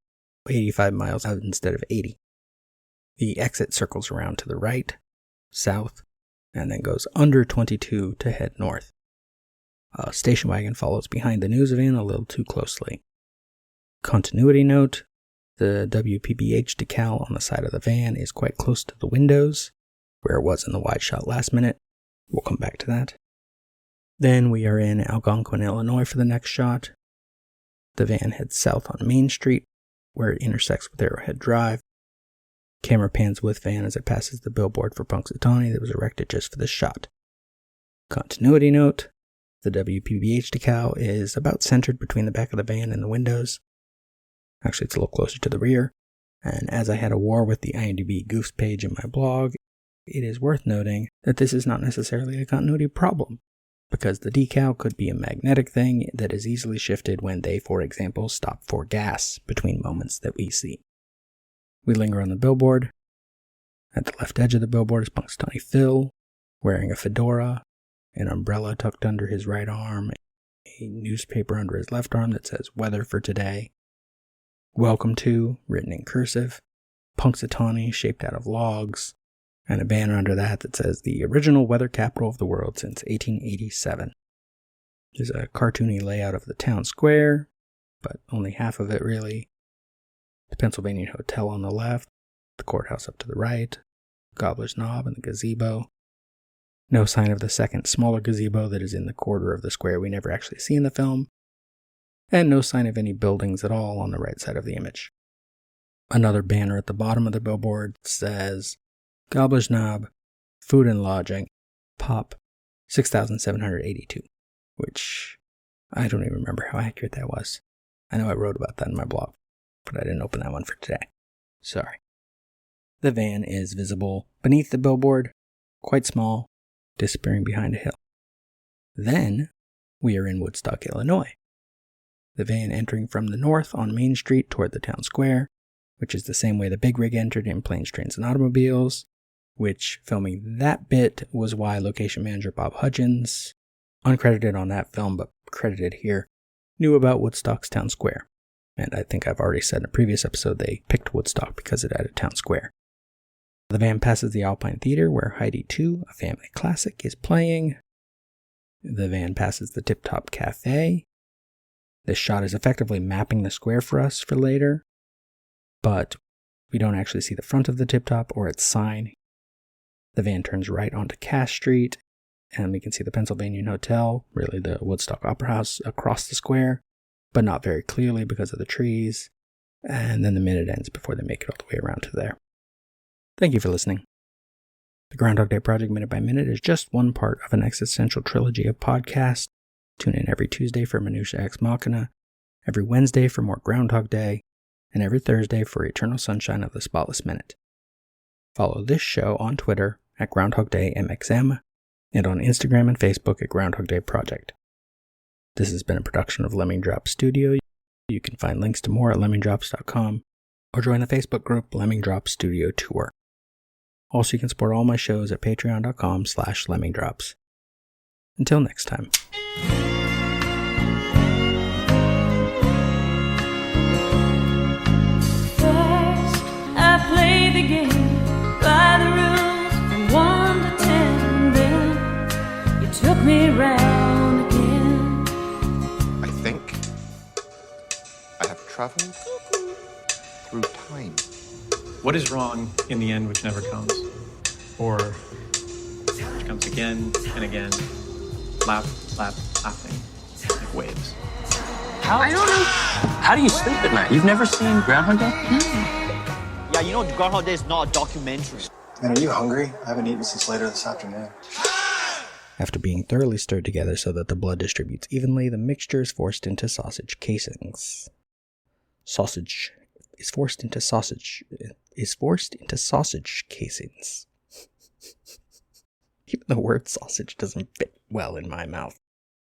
85 miles out instead of 80. The exit circles around to the right, south, and then goes under 22 to head north. A station wagon follows behind the news van a little too closely. Continuity note, the WPBH decal on the side of the van is quite close to the windows, where it was in the wide shot last minute. We'll come back to that. Then we are in Algonquin, Illinois for the next shot. The van heads south on Main Street, where it intersects with Arrowhead Drive. Camera pans with van as it passes the billboard for Punxsutawney that was erected just for this shot. Continuity note, the WPBH decal is about centered between the back of the van and the windows. Actually, it's a little closer to the rear. And as I had a war with the IMDb Goofs page in my blog, it is worth noting that this is not necessarily a continuity problem, because the decal could be a magnetic thing that is easily shifted when they, for example, stop for gas between moments that we see. We linger on the billboard. At the left edge of the billboard is Punxsutawney Phil, wearing a fedora, an umbrella tucked under his right arm, a newspaper under his left arm that says weather for today. Welcome to, written in cursive, Punxsutawney shaped out of logs, and a banner under that that says the original weather capital of the world since 1887. There's a cartoony layout of the town square, but only half of it really. The Pennsylvania Hotel on the left, the courthouse up to the right, Gobbler's Knob and the gazebo. No sign of the second, smaller gazebo that is in the quarter of the square we never actually see in the film. And no sign of any buildings at all on the right side of the image. Another banner at the bottom of the billboard says, Gobbler's Knob, food and lodging, pop, 6,782, which I don't even remember how accurate that was. I know I wrote about that in my blog, but I didn't open that one for today. Sorry. The van is visible beneath the billboard, quite small, disappearing behind a hill. Then we are in Woodstock, Illinois. The van entering from the north on Main Street toward the town square, which is the same way the big rig entered in Planes, Trains, and Automobiles, which filming that bit was why location manager Bob Hudgens, uncredited on that film but credited here, knew about Woodstock's town square. And I think I've already said in a previous episode they picked Woodstock because it had a town square. The van passes the Alpine Theater where Heidi 2, a family classic, is playing. The van passes the Tip Top Cafe. This shot is effectively mapping the square for us for later, but we don't actually see the front of the Tip Top or its sign. The van turns right onto Cass Street, and we can see the Pennsylvania Hotel, really the Woodstock Opera House, across the square, but not very clearly because of the trees. And then the minute ends before they make it all the way around to there. Thank you for listening. The Groundhog Day Project Minute by Minute is just one part of an existential trilogy of podcasts. Tune in every Tuesday for Minutia Ex Machina, every Wednesday for more Groundhog Day, and every Thursday for Eternal Sunshine of the Spotless Minute. Follow this show on Twitter at Groundhog Day MXM and on Instagram and Facebook at Groundhog Day Project. This has been a production of Lemming Drops Studio. You can find links to more at lemmingdrops.com or join the Facebook group Lemming Drops Studio Tour. Also, you can support all my shows at patreon.com/lemmingdrops. Until next time. First, I play the game by the rules from 1 to 10. Then I have traveled through time. What is wrong in the end which never comes? Or which comes again and again, laughing, like waves? I don't know. How do you sleep at night? You've never seen Groundhog Day? Yeah, you know Groundhog Day is not a documentary. Man, are you hungry? I haven't eaten since later this afternoon. After being thoroughly stirred together so that the blood distributes evenly, the mixture is forced into sausage casings. Sausage is forced into sausage casings. Even the word sausage doesn't fit well in my mouth.